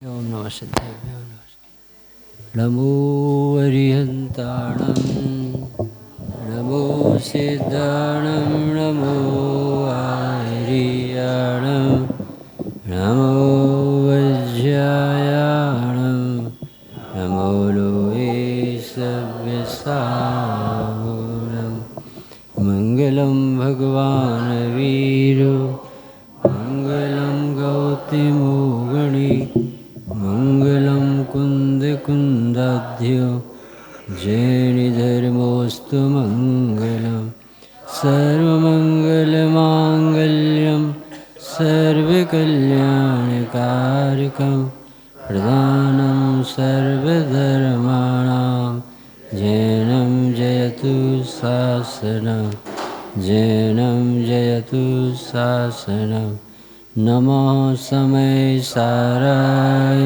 ओम नमः सिद्धाभ्यो नमो अरिहन्ताणं नमो सिद्धाणं नमो आर्याणं नमो वज्रायाणं नमो लोहे सव्यसागुणं मङ्गलं भगवान् वीरो मङ्गलं गौतमोगणि मङ्गलं कुन्दकुन्दाध्यो जैनधर्मोऽस्तु मङ्गलं सर्वमङ्गलमाङ्गल्यं सर्वकल्याणकारकं प्रधानं सर्वधर्माणां जैनं जयतु शासनं जैनं जयतु शासनं नमः समय साराय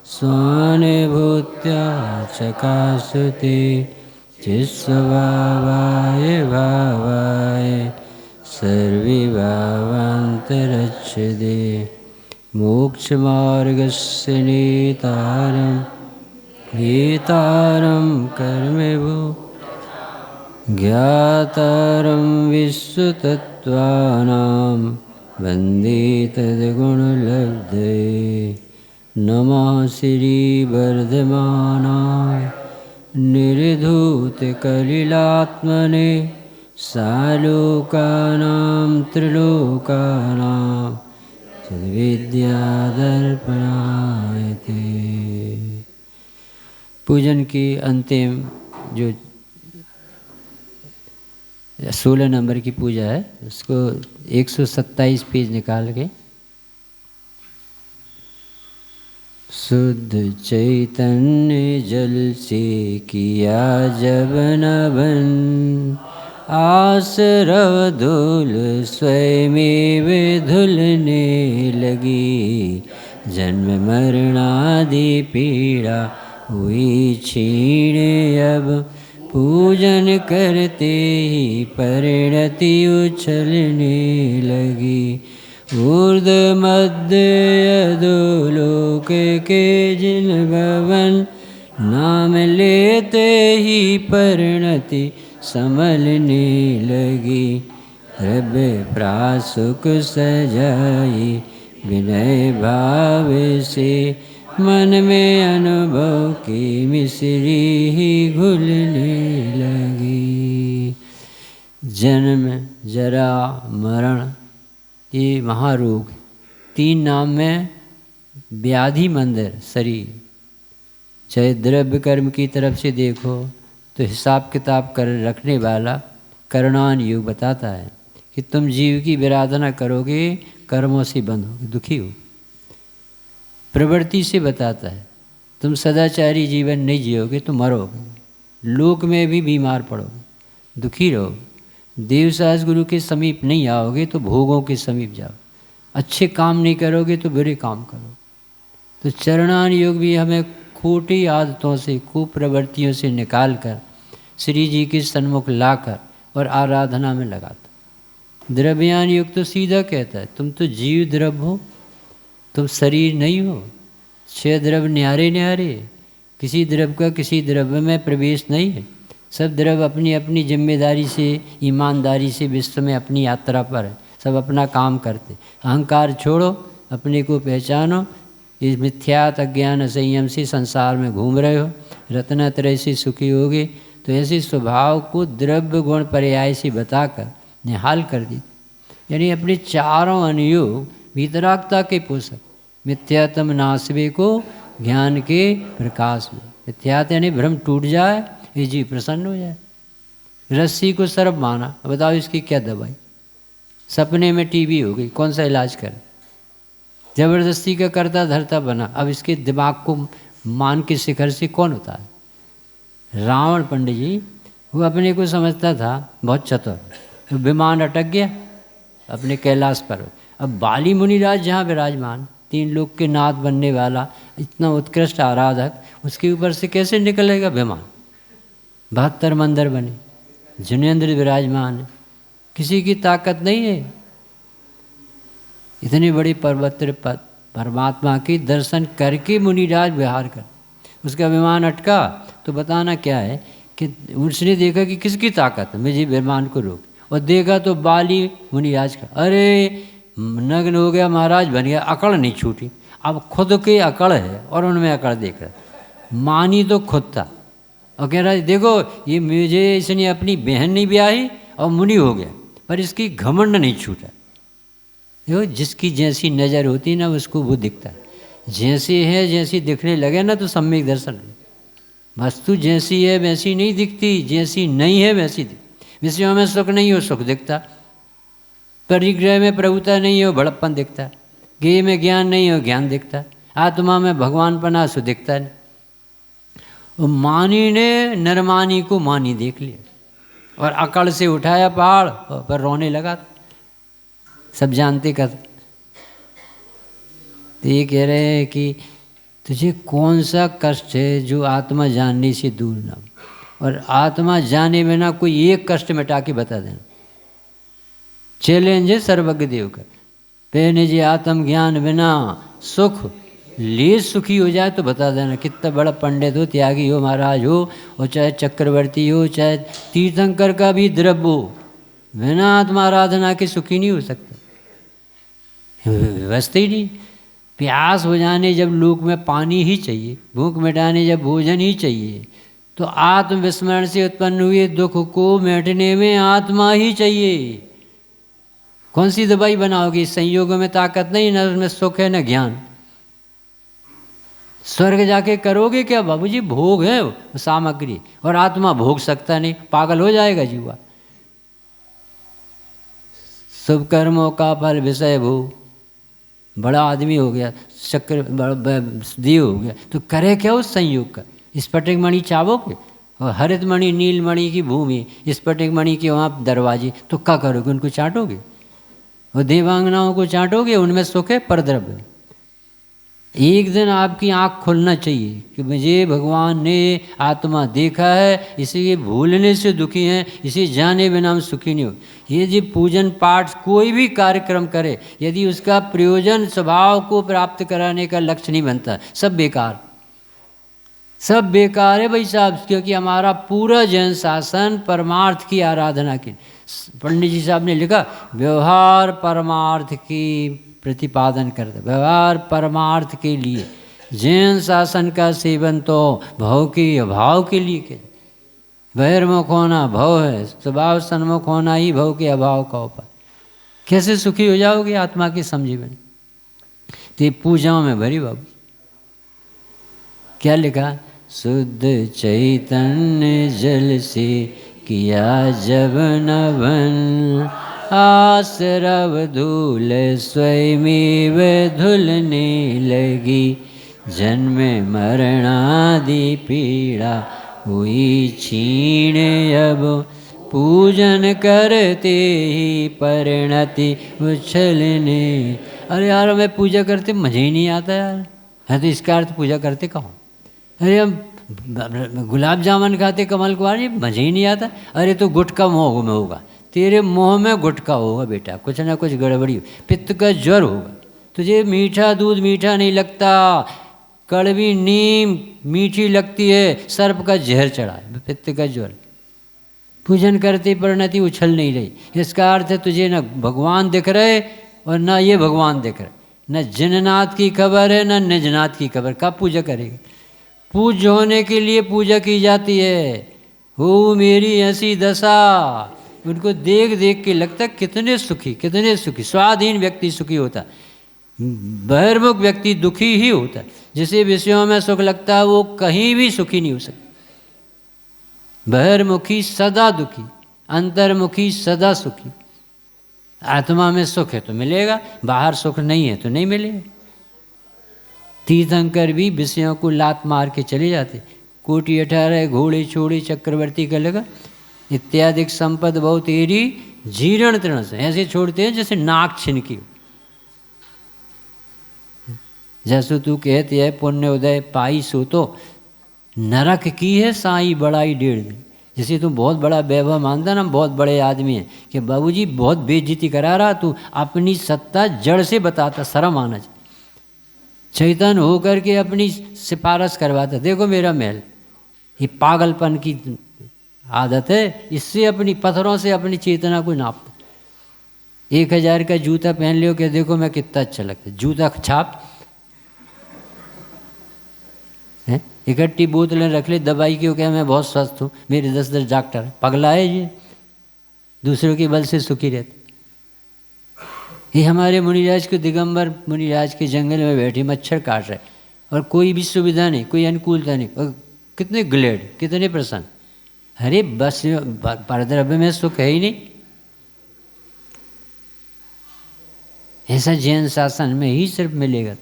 स्वानुभूत्या चकासुते चिस्वभावाय भावाय सर्वभावान्तरच्छदे मोक्षमार्गस्य नेतारं कर्मभो ज्ञातारं विश्वतत्त्वानां वन्दे तद्गुणलब्धये नमः श्रीवर्धमानाय निर्धूतकलिलात्मने सालोकानां त्रिलोकानां सद्विद्यादर्पणाय ते। पूजन की अंतिम जो 16 नंबर की पूजा है उसको 127 पेज निकाल के शुद्ध चैतन्य जल से किया जब नभन आसरव धूल स्वयमेव धुलने लगी जन्म मरणादि पीड़ा हुई क्षीण अब पूजन करते ही परिणति उछलने लगी ऊर्ध मध्य अधोलोक के जिन भवन नाम लेते ही परिणति संभलने लगी द्रव्य प्रासुक सजाई विनय भाव से मन में अनुभव की मिश्री ही घुलने लगी। जन्म जरा मरण ये महारोग 3 नाम में व्याधि मंदिर शरीर। चाहे द्रव्य कर्म की तरफ से देखो तो हिसाब किताब कर रखने वाला करुणान योग बताता है कि तुम जीव की विराधना करोगे कर्मों से बंध होगे दुखी हो। प्रवृत्ति से बताता है तुम सदाचारी जीवन नहीं जियोगे तो मरोगे, लोक में भी बीमार पड़ोगे, दुखी रहोगे। देवसास गुरु के समीप नहीं आओगे तो भोगों के समीप जाओ, अच्छे काम नहीं करोगे तो बुरे काम करो। तो चरणान योग भी हमें खोटी आदतों से कुप्रवृत्तियों से निकाल कर श्री जी के सन्मुख लाकर और आराधना में लगाता। द्रव्यान योग तो सीधा कहता है तुम तो जीव द्रव्य हो, तुम शरीर नहीं हो। 6 द्रव्य न्यारे न्यारे, किसी द्रव्य का किसी द्रव्य में प्रवेश नहीं है। सब द्रव्य अपनी अपनी जिम्मेदारी से ईमानदारी से विश्व में अपनी यात्रा पर है, सब अपना काम करते। अहंकार छोड़ो, अपने को पहचानो। इस मिथ्यात अज्ञान असंयम से संसार में घूम रहे हो, रत्नत्रय से सुखी होगे। तो ऐसे स्वभाव को द्रव्य गुण पर्याय से बताकर निहाल कर दी, यानी अपने चारों अनुयोग वितरागता के पोषक। मिथ्यात्म नासवे को ज्ञान के प्रकाश में, मिथ्यात यानी भ्रम टूट जाए, ये जीव प्रसन्न हो जाए। रस्सी को सर्प माना, बताओ इसकी क्या दवाई। सपने में टीबी हो गई, कौन सा इलाज कर। जबरदस्ती का करता धरता बना, अब इसके दिमाग को मान के शिखर से कौन उतार। रावण पंडित जी वो अपने को समझता था बहुत चतुर, तो विमान अटक गया अपने कैलाश पर। अब बाली मुनिराज जहाँ विराजमान, 3 लोक के नाथ बनने वाला इतना उत्कृष्ट आराधक, उसके ऊपर से कैसे निकलेगा विमान। 72 मंदिर बने, जिनेन्द्र विराजमान है, किसी की ताकत नहीं है। इतनी बड़ी पर्वत परमात्मा के दर्शन करके मुनिराज विहार कर। उसका विमान अटका तो बताना क्या है कि उसने देखा कि किसकी ताकत है मुझे विमान को रोक, और देखा तो बाली मुनिराज का, अरे नग्न हो गया महाराज बन गया, अकड़ नहीं छूटी। अब खुद के अकड़ है और उनमें अकड़ देख रहा। मानी तो खुद था और कह रहा है देखो ये मुझे इसने अपनी बहन नहीं ब्याही और मुनि हो गया, पर इसकी घमंड नहीं छूटा। देखो जिसकी जैसी नज़र होती ना उसको वो दिखता है, जैसे है जैसी दिखने लगे ना तो सम्यक दर्शन। वस्तु जैसी है वैसी नहीं दिखती, जैसी नहीं है वैसी दिखती। विषयों में सुख नहीं हो सुख दिखता, परिग्रह में प्रभुता नहीं हो बड़प्पन दिखता, गेय में ज्ञान नहीं हो ज्ञान दिखता, आत्मा में भगवान पना सो दिखता नहीं। और मानी ने नरमानी को मानी देख लिया और अकड़ से उठाया पहाड़ पर रोने लगा। सब जानते कर। तो ये कह रहे हैं कि तुझे कौन सा कष्ट है जो आत्मा जानने से दूर ना हो, और आत्मा जाने बिना कोई एक कष्ट मिटा के बता देना। चैलेंज है सर्वज्ञ देव का। पहले जी आत्मज्ञान बिना सुख ले सुखी हो जाए तो बता देना। कितना बड़ा पंडित हो, त्यागी हो, महाराज हो, और चाहे चक्रवर्ती हो, चाहे तीर्थंकर का भी द्रव्य हो, बिना आत्मा आराधना के सुखी नहीं हो सकता। व्यवस्था ही नहीं। प्यास हो जाने जब लोक में पानी ही चाहिए, भूख मिटाने जब भोजन ही चाहिए, तो आत्मविस्मरण से उत्पन्न हुए दुख को मिटने में आत्मा ही चाहिए। कौन सी दवाई बनाओगी? संयोगों में ताकत नहीं, न उसमें सुख है न ज्ञान। स्वर्ग जाके करोगे क्या बाबूजी? भोग है सामग्री, और आत्मा भोग सकता नहीं, पागल हो जाएगा जीवा। शुभ कर्मों का फल विषय भोग। बड़ा आदमी हो गया, चक्र देव हो गया, तो करे क्या उस संयोग का? स्फटिक मणि चावोगे और हरित मणि नील मणि की भूमि, स्फटिक मणि के वहाँ दरवाजे, तो क्या करोगे? उनको चाटोगे और देवांगनाओं को चाटोगे, उनमें सुख है परद्रव्य। एक दिन आपकी आँख खुलना चाहिए कि मुझे भगवान ने आत्मा देखा है, इसे भूलने से दुखी हैं, इसे जाने बिना हम सुखी नहीं हो। ये जी पूजन पाठ कोई भी कार्यक्रम करे, यदि उसका प्रयोजन स्वभाव को प्राप्त कराने का लक्ष्य नहीं बनता, सब बेकार, सब बेकार है भाई साहब। क्योंकि हमारा पूरा जैन शासन परमार्थ की आराधना की। पंडित जी साहब ने लिखा व्यवहार परमार्थ की प्रतिपादन करता, व्यवहार परमार्थ के लिए। जैन शासन का सेवन तो भव के अभाव के लिए के, बहिर्मुख होना भव है, स्वभाव सन्मुख होना ही भव के अभाव का उपाय। कैसे सुखी हो जाओगे आत्मा के समझीवन? तो पूजाओं में भरी बाबू क्या लिखा? शुद्ध चैतन्य जल से किया जब नभन, आसरव धूल स्वयमेव धुलने लगी, जन्म मरणादि पीड़ा हुई क्षीण, अब पूजन करते ही परिणति उछलने। अरे यार मैं पूजा करते मज़ा ही नहीं आता यार। है तो इसका अर्थ पूजा करते कहो? अरे हम गुलाब जामुन खाते कमल कुमार, ये मज़ा ही नहीं आता। अरे तो गुटखा मोह में होगा, तेरे मुँह में गुटखा होगा बेटा, कुछ ना कुछ गड़बड़ी, पित्त का ज्वर होगा। तुझे मीठा दूध मीठा नहीं लगता, कड़वी नीम मीठी लगती है, सर्प का जहर चढ़ा है, पित्त का ज्वर। पूजन करते परिणति उछल नहीं रही। इसका अर्थ है तुझे न भगवान दिख रहे और न ये भगवान दिख रहे, न जिननाथ की खबर है न निजनाथ की खबर। कब पूजा करेगी? पूज्य होने के लिए पूजा की जाती है। हो मेरी ऐसी दशा, उनको देख देख के लगता है कितने सुखी, कितने सुखी। स्वाधीन व्यक्ति सुखी होता, बहिर्मुख व्यक्ति दुखी ही होता है। जिसे विषयों में सुख लगता है वो कहीं भी सुखी नहीं हो सकता। बहिर्मुखी सदा दुखी, अंतर्मुखी सदा सुखी। आत्मा में सुख है तो मिलेगा, बाहर सुख नहीं है तो नहीं मिलेगा। तीर्थंकर भी विषयों को लात मार के चले जाते। कोटि 18 घोड़े छोड़े चक्रवर्ती का लगा, इत्यादि संपद बहुत तेरी जीर्ण तृण से, ऐसे छोड़ते हैं जैसे नाक छिनकी हो। जैसो तू कहते है पुण्य उदय पाई सो तो नरक की है साई बड़ाई 1.5 दिन। जैसे तू बहुत बड़ा वैभव मानता ना, बहुत बड़े आदमी है कि बाबूजी बहुत बेइज्जती करा रहा, तू अपनी सत्ता जड़ से बताता, शर्म आना चाहिए। चैतन्य होकर के अपनी सिफारिश करवाता, देखो मेरा महल। ये पागलपन की आदत है, इससे अपनी पत्थरों से अपनी चेतना को नापता। 1000 का जूता पहन लियो कि देखो मैं कितना अच्छा लगता है, जूता छाप है। इकट्ठी बोतलें रख ले दवाई की, क्या मैं बहुत स्वस्थ हूँ, मेरे 10 डॉक्टर है। पगला है ये, दूसरों के बल से सुखी रहते। ये हमारे मुनिराज को, दिगंबर मुनिराज के जंगल में बैठे मच्छर काट रहे और कोई भी सुविधा नहीं, कोई अनुकूलता नहीं, और कितने ग्लेड, कितने प्रसन्न। अरे बस परद्रव्य में सुख है ही नहीं। ऐसा जैन शासन में ही सिर्फ मिलेगा,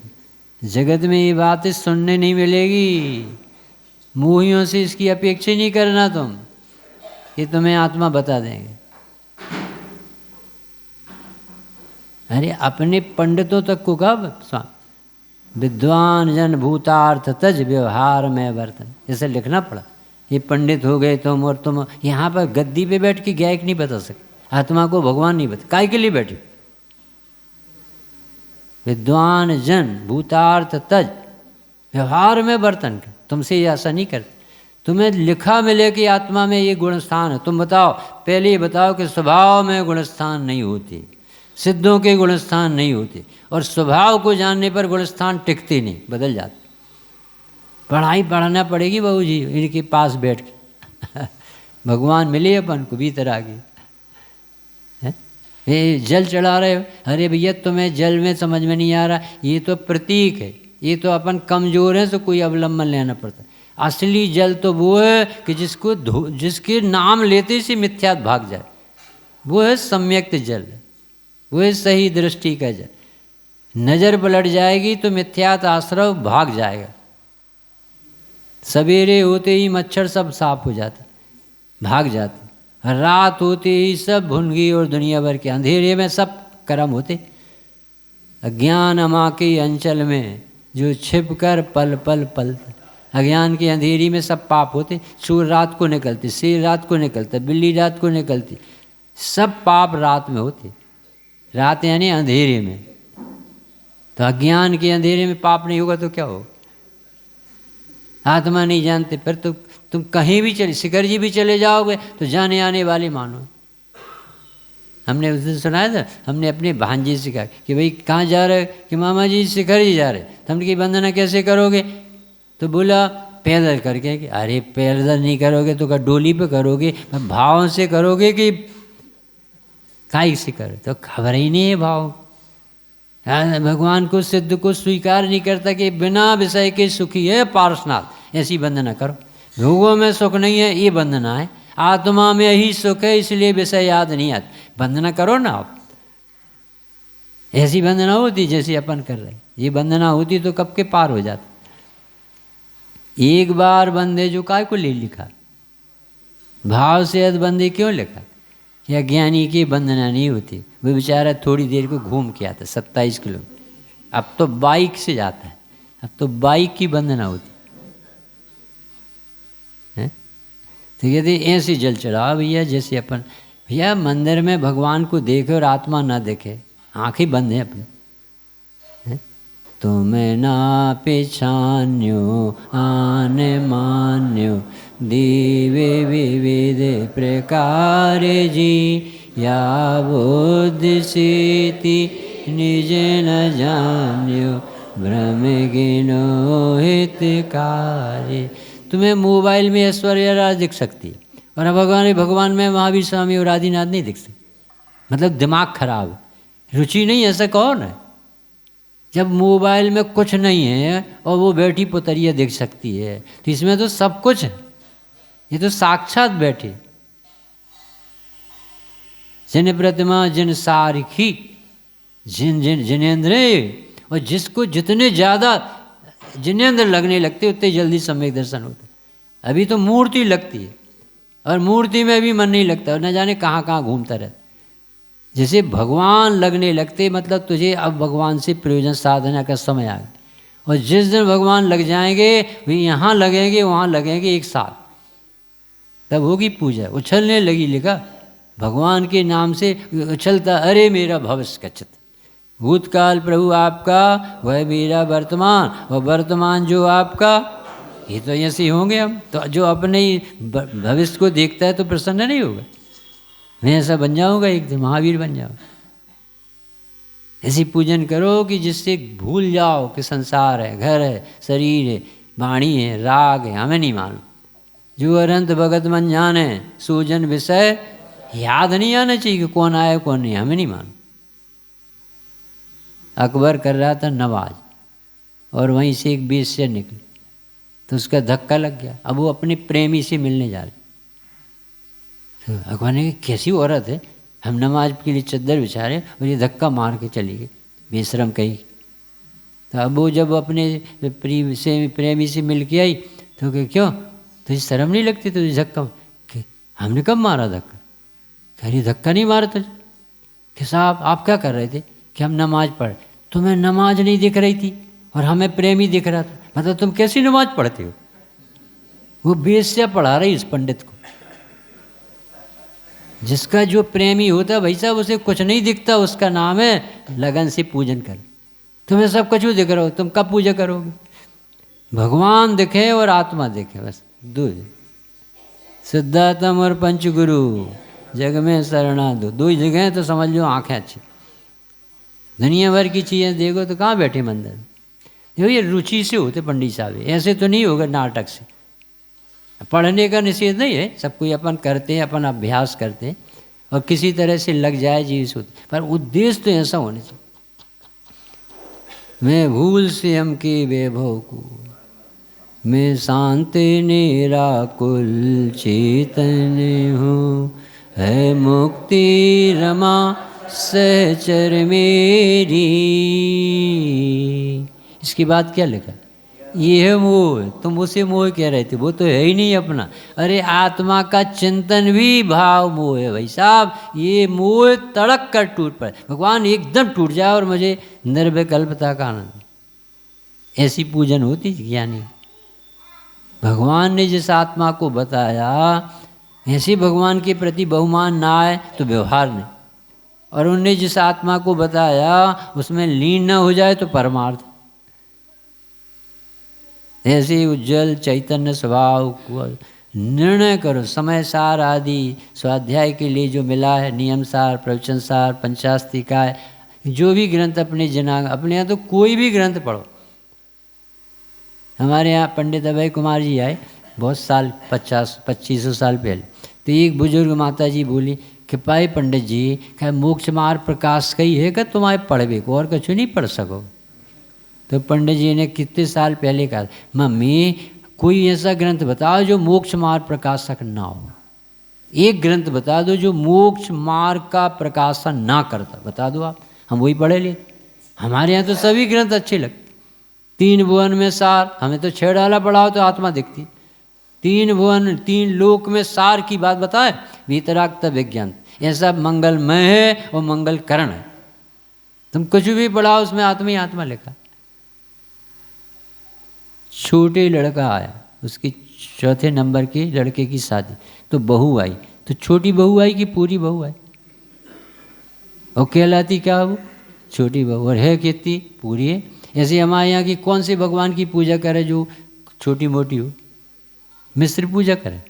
जगत में ये बातें सुनने नहीं मिलेगी। मोहियों से इसकी अपेक्षा नहीं करना तुम, ये तुम्हें आत्मा बता देंगे। अरे अपने पंडितों तक को कब, विद्वान जन भूतार्थ तज व्यवहार में वर्तन, ऐसे लिखना पड़ा। ये पंडित हो गए तुम, और तुम यहाँ पर गद्दी पे बैठ के गायक नहीं बता सकते, आत्मा को भगवान नहीं बता। काय के लिए बैठे? विद्वान जन भूतार्थ तज व्यवहार में वर्तन कर, तुमसे ये आशा नहीं करते। तुम्हें लिखा मिले कि आत्मा में ये गुणस्थान है, तुम बताओ, पहले ये बताओ कि स्वभाव में गुणस्थान नहीं होते, सिद्धों के गुणस्थान नहीं होते, और स्वभाव को जानने पर गुणस्थान टिकते नहीं, बदल जाते। पढ़ाई पढ़ना पड़ेगी बहू जी इनके पास बैठ के भगवान मिले अपन को भीतर आ गए। ये जल चढ़ा रहे हो, अरे भैया तुम्हें जल में समझ में नहीं आ रहा, ये तो प्रतीक है, ये तो अपन कमजोर है तो कोई अवलंबन लेना पड़ता है। असली जल तो वो है कि जिसके नाम लेते से मिथ्यात भाग जाए, वो है सम्यक्त जल, वो है सही दृष्टि का जल। नज़र पलट जाएगी तो मिथ्यात आश्रव भाग जाएगा। सवेरे होते ही मच्छर सब साफ हो जाते, भाग जाते। रात होते ही सब भुनगी और दुनिया भर के अंधेरे में सब कर्म होते। अज्ञान अमा के अंचल में जो छिप कर पल पल पलते, अज्ञान के अंधेरी में सब पाप होते। सूर रात को निकलते, शेर रात को निकलता, बिल्ली रात को निकलती, सब पाप रात में होते। रात यानी अंधेरे में, तो अज्ञान के अंधेरे में पाप नहीं होगा तो क्या होगा? आत्मा नहीं जानते, फिर तो तुम कहीं भी चले, शिखर जी भी चले जाओगे तो जाने आने वाले मानो। हमने उस दिन सुनाया था, हमने अपने भांजे से कहा कि भाई कहाँ जा रहे, कि मामा जी शिखर जी जा रहे। तो हमने की वंदना कैसे करोगे? तो बोला पैदल करके। कि अरे पैदल नहीं करोगे तो क्या डोली पे करोगे, भाव से करोगे कि काई से करो? तो खबर ही नहीं है भाव। भगवान को सिद्ध को स्वीकार नहीं करता कि बिना विषय के सुखी है पार्श्वनाथ, ऐसी वंदना करो। भोगों में सुख नहीं है, ये वंदना है। आत्मा में ही सुख है, इसलिए विषय याद नहीं आते, वंदना करो ना आप। ऐसी वंदना होती जैसी अपन कर रहे, ये वंदना होती तो कब के पार हो जाते। एक बार बंदे जो काय को ले लिखा, भाव से अद बंदे क्यों लिखा? या ज्ञानी की वंदना नहीं होती, वो बेचारा थोड़ी देर को घूम के आता 27 किलोमीटर। अब तो बाइक से जाता है, अब तो बाइक की वंदना होती है। तो यदि ऐसे जल चढ़ाओ भैया, जैसे अपन भैया मंदिर में भगवान को देखे और आत्मा ना देखे, आंखें बंद हैं अपनी। तुम्हें ना पिछान्यो आन मान्यो दिवे विविध प्रकार जी, या बुद्धि सीति निज न जान्यो भ्रम गिनो हितकारी। तुम्हें मोबाइल में ऐश्वर्या राज दिख सकती है, और भगवान में महावीर स्वामी और आदिनाथ नहीं दिख सकते। मतलब दिमाग खराब है, रुचि नहीं, ऐसा कहो ना। जब मोबाइल में कुछ नहीं है और वो बैठी पुतरिया दिख सकती है, तो इसमें तो सब कुछ है, ये तो साक्षात बैठे। जिन प्रतिमा जिन सारखी जिन जिन जिनेन्द्र, और जिसको जितने ज़्यादा जिनेन्द्र लगने लगते उतने जल्दी सम्यक दर्शन होता है। अभी तो मूर्ति लगती है, और मूर्ति में भी मन नहीं लगता, और न जाने कहाँ कहाँ घूमता रहता। जैसे भगवान लगने लगते, मतलब तुझे अब भगवान से प्रयोजन साधना का समय आ गया। और जिस दिन भगवान लग जाएंगे, वे यहाँ लगेंगे वहाँ लगेंगे एक साथ, तब होगी पूजा। उछलने लगी लिखा, भगवान के नाम से उछलता, अरे मेरा भविष्य गच्छत। भूतकाल प्रभु आपका, वह मेरा वर्तमान, और वर्तमान जो आपका, ये तो ऐसे ही होंगे हम। तो जो अपने ही भविष्य को देखता है तो प्रसन्न नहीं होगा। मैं ऐसा बन जाऊंगा, एक दिन महावीर बन जाऊंगा। ऐसी पूजन करो कि जिससे भूल जाओ कि संसार है, घर है, शरीर है, वाणी है, राग है, हमें नहीं मालूम। जो अनंत भगत मन जाने, सूजन विषय याद नहीं आना चाहिए कि कौन आया कौन नहीं, हमें नहीं मालूम। अकबर कर रहा था नमाज और वहीं से एक वेश्या निकली तो उसका धक्का लग गया। अब वो अपने प्रेमी से मिलने जा रहे। तो अकबर ने कहा कैसी औरत है, हम नमाज के लिए चद्दर बिछा रहे और ये धक्का मार के चली गई, बेशरम कहीं। तो अब वो जब अपने प्रेमी से मिल के आई तो कहे क्यों तुझे शर्म नहीं लगती तुझे धक्का? हमने कब मारा धक्का? कह रही धक्का नहीं मारा तुझे। कि साहब आप क्या कर रहे थे? कि हम नमाज पढ़। तुम्हें नमाज नहीं दिख रही थी और हमें प्रेमी दिख रहा था, मतलब तुम कैसी नमाज पढ़ते हो? वो बेस्या पढ़ा रही उस पंडित को। जिसका जो प्रेमी होता है भाई साहब उसे कुछ नहीं दिखता, उसका नाम है लगन से पूजन कर। तुम्हें सब कुछ दिख रहा हो, तुम कब पूजा करोगे? भगवान दिखे और आत्मा दिखे, बस दो। सिद्धार्थम और पंचगुरु जग में शरणा दो ही जगह हैं तो समझ लो आंखें अच्छी। दुनिया भर की चीज़ें देखो तो कहाँ बैठे मंदिर। देखो ये रुचि से होते पंडित साहब, ऐसे तो नहीं होगा नाटक से। पढ़ने का निषेध नहीं है, सब कोई अपन करते हैं, अपन अभ्यास करते हैं और किसी तरह से लग जाए जीवित होते, पर उद्देश्य तो ऐसा होने चाहिए। मैं भूल से हम के वैभव को, मैं शांत निराकुल चेतन हूँ, है मुक्ति रमा सहचर मेरी। इसके बाद क्या लिखा? ये है मोह। तुम उसे मोह कह रहे थे, वो तो है ही नहीं अपना। अरे आत्मा का चिंतन भी भाव मोह है भाई साहब। ये मोह तड़क कर टूट पड़े, भगवान एकदम टूट जाए और मुझे निर्विकल्पता का आनंद। ऐसी पूजन होती ज्ञानी। भगवान ने जिस आत्मा को बताया ऐसे भगवान के प्रति बहुमान ना आए तो व्यवहार नहीं, और उनने जिस आत्मा को बताया उसमें लीन न हो जाए तो परमार्थ। ऐसे उज्जवल चैतन्य स्वभाव को निर्णय करो। समय सार आदि स्वाध्याय के लिए जो मिला है, नियम सार, प्रवचन सार, पंचास्तिकाय, जो भी ग्रंथ अपने अपने यहाँ तो कोई भी ग्रंथ पढ़ो। हमारे यहाँ पंडित अभय कुमार जी आए बहुत साल, 2500 साल पहले। तो एक बुजुर्ग माता जी बोली कि पाए पंडित जी क्या मोक्ष मार्ग प्रकाश कही है कि तुम्हारे पढ़वे को और कुछ नहीं पढ़ सको? तो पंडित जी ने कितने साल पहले कहा, मम्मी कोई ऐसा ग्रंथ बताओ जो मोक्ष मार्ग प्रकाशक ना हो। एक ग्रंथ बता दो जो मोक्ष मार्ग का प्रकाशन ना करता, बता दो आप, हम वही पढ़े ले। हमारे यहाँ तो सभी ग्रंथ अच्छे लगते। 3 भुवन में सार, हमें तो 6 डाला पढ़ाओ तो आत्मा दिखती। 3 भुवन 3 लोक में सार की बात बताए, वीतराग विज्ञान, ऐसा मंगलमय है और मंगल करण है। तुम कुछ भी पढ़ाओ उसमें आत्मा ही आत्मा लिखा। छोटे लड़का आया, उसकी 4थे नंबर के लड़के की शादी, तो बहू आई, तो छोटी बहू आई कि पूरी बहू आई? और कहलाती क्या वो? छोटी बहू। और है कितनी? पूरी है। ऐसे हमारे यहाँ की कौन से भगवान की पूजा करे जो छोटी मोटी हो? मिस्र पूजा करे,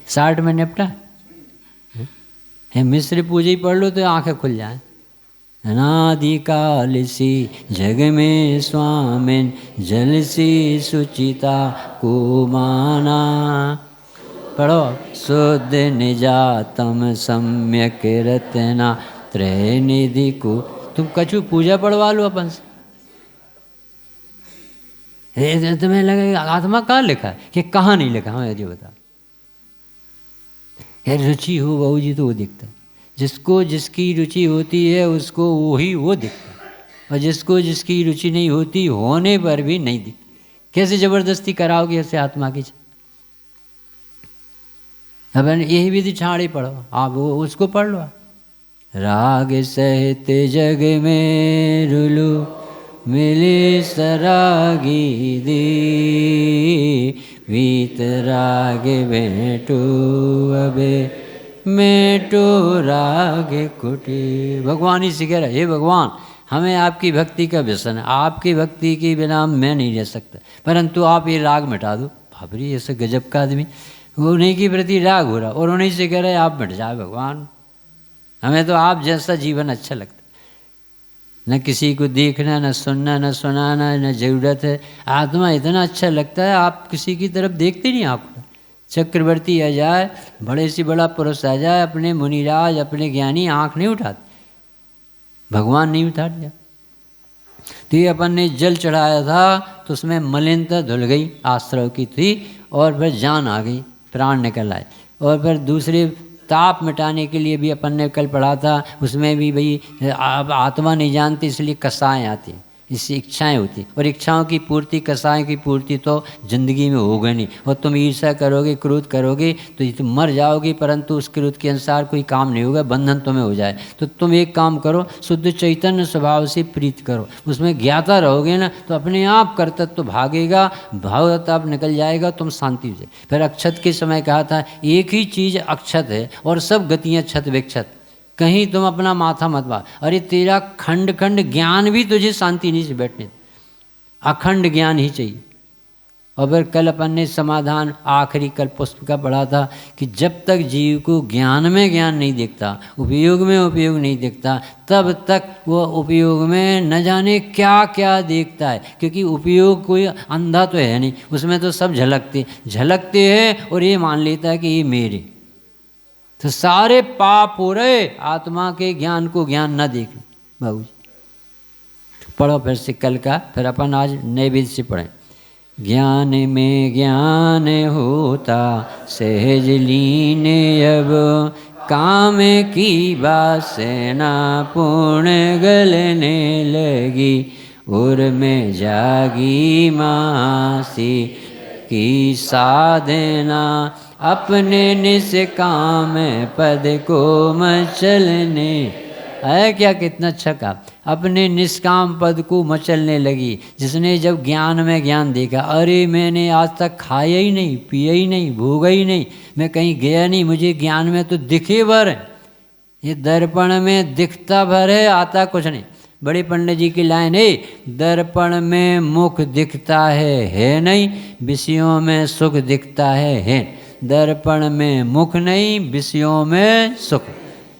60 में निपटा है। मिस्र पूजा ही पढ़ लो तो आंखें खुल जाए। अनादिकाल सी जग में स्वामिन, जल सी सुचिता को माना। पढ़ो। शुद्ध निजातम सम्यक रत्ना त्रय निधि को। तुम कछु पूजा पढ़वा लो अपन से। तुम्हें लगेगा आत्मा कहाँ लिखा है कि कहाँ नहीं लिखा? हमें ये बता। रुचि हो बहू जी तो वो दिखता है। जिसको जिसकी रुचि होती है उसको वही वो दिखता है, और जिसको जिसकी रुचि नहीं होती होने पर भी नहीं दिखती। कैसे ज़बरदस्ती कराओगे ऐसे आत्मा की? अब यही विधि छाड़ी पढ़ो आप, वो उसको पढ़ लो। राग सहित जग में रुलू मिले सरागी दे, वीत राग बैठो अबे मेटो राग कुटी। भगवान ही सिखा रहा है, हे भगवान हमें आपकी भक्ति का व्यसन है, आपकी भक्ति के बिना मैं नहीं रह सकता, परंतु आप ये राग मिटा दो। भाबरी ऐसे गजब का आदमी, वो उन्हीं के प्रति राग हो रहा और उन्हीं से कह रहे आप मिट जाए भगवान, हमें तो आप जैसा जीवन अच्छा लगता, न किसी को देखना, न सुनना, न सुनाना, न ज़रूरत है। आत्मा इतना अच्छा लगता है, आप किसी की तरफ देखते नहीं। आप चक्रवर्ती आ जाए, बड़े से बड़ा पुरुष आ जाए, अपने मुनिराज, अपने ज्ञानी आँख नहीं उठाते, भगवान नहीं उठा दिया। तो ये अपन ने जल चढ़ाया था तो उसमें मलिनता धुल गई, आश्रव की थी, और फिर जान आ गई, प्राण निकल आए। और फिर दूसरे ताप मिटाने के लिए भी अपन ने कल पढ़ा था, उसमें भी भाई आत्मा नहीं जानती इसलिए कसाएँ आती, इससे इच्छाएं होती, और इच्छाओं की पूर्ति, कसाएं की पूर्ति तो ज़िंदगी में होगा नहीं। और तुम ईर्ष्या करोगे, क्रोध करोगे तो तुम मर जाओगे, परंतु उस क्रोध के अनुसार कोई काम नहीं होगा, बंधन तुम्हें हो जाए। तो तुम एक काम करो, शुद्ध चैतन्य स्वभाव से प्रीत करो, उसमें ज्ञाता रहोगे ना तो अपने आप कर्तव्य तो भागेगा, भावताप निकल जाएगा, तुम शांति हो जाए। फिर अक्षत के समय कहा था एक ही चीज़ अक्षत है और सब गतियाँ छत विक्षत, कहीं तुम अपना माथा मत मार। अरे तेरा खंड खंड ज्ञान भी तुझे शांति नहीं से बैठने, अखंड ज्ञान ही चाहिए। और फिर कल अपन ने समाधान आखिरी कल पुष्प का पढ़ा था कि जब तक जीव को ज्ञान में ज्ञान नहीं दिखता, उपयोग में उपयोग नहीं दिखता, तब तक वो उपयोग में न जाने क्या क्या देखता है, क्योंकि उपयोग कोई अंधा तो है नहीं, उसमें तो सब झलकते हैं और ये मान लेता है कि ये मेरे, तो सारे पाप हो रहे आत्मा के ज्ञान को ज्ञान न देख। बाबू जी पढ़ो फिर से कल का, फिर अपन आज नए वेद से पढ़ें। ज्ञान में ज्ञान होता सहज लीन, अब काम की वासना पूर्ण गलने लगी, उर में जागी मासी की साधना, अपने निष्काम पद को मचलने। है क्या, कितना अच्छा कहा, अपने निष्काम पद को मचलने लगी। जिसने जब ज्ञान में ज्ञान देखा, अरे मैंने आज तक खाया ही नहीं, पिया ही नहीं, भोगा ही नहीं, मैं कहीं गया नहीं, मुझे ज्ञान में तो दिखे भर है, ये दर्पण में दिखता भर है, आता कुछ नहीं। बड़े पंडित जी की लाइन है, दर्पण में मुख दिखता है नहीं, विषयों में सुख दिखता है। दर्पण में मुख नहीं, विषयों में सुख।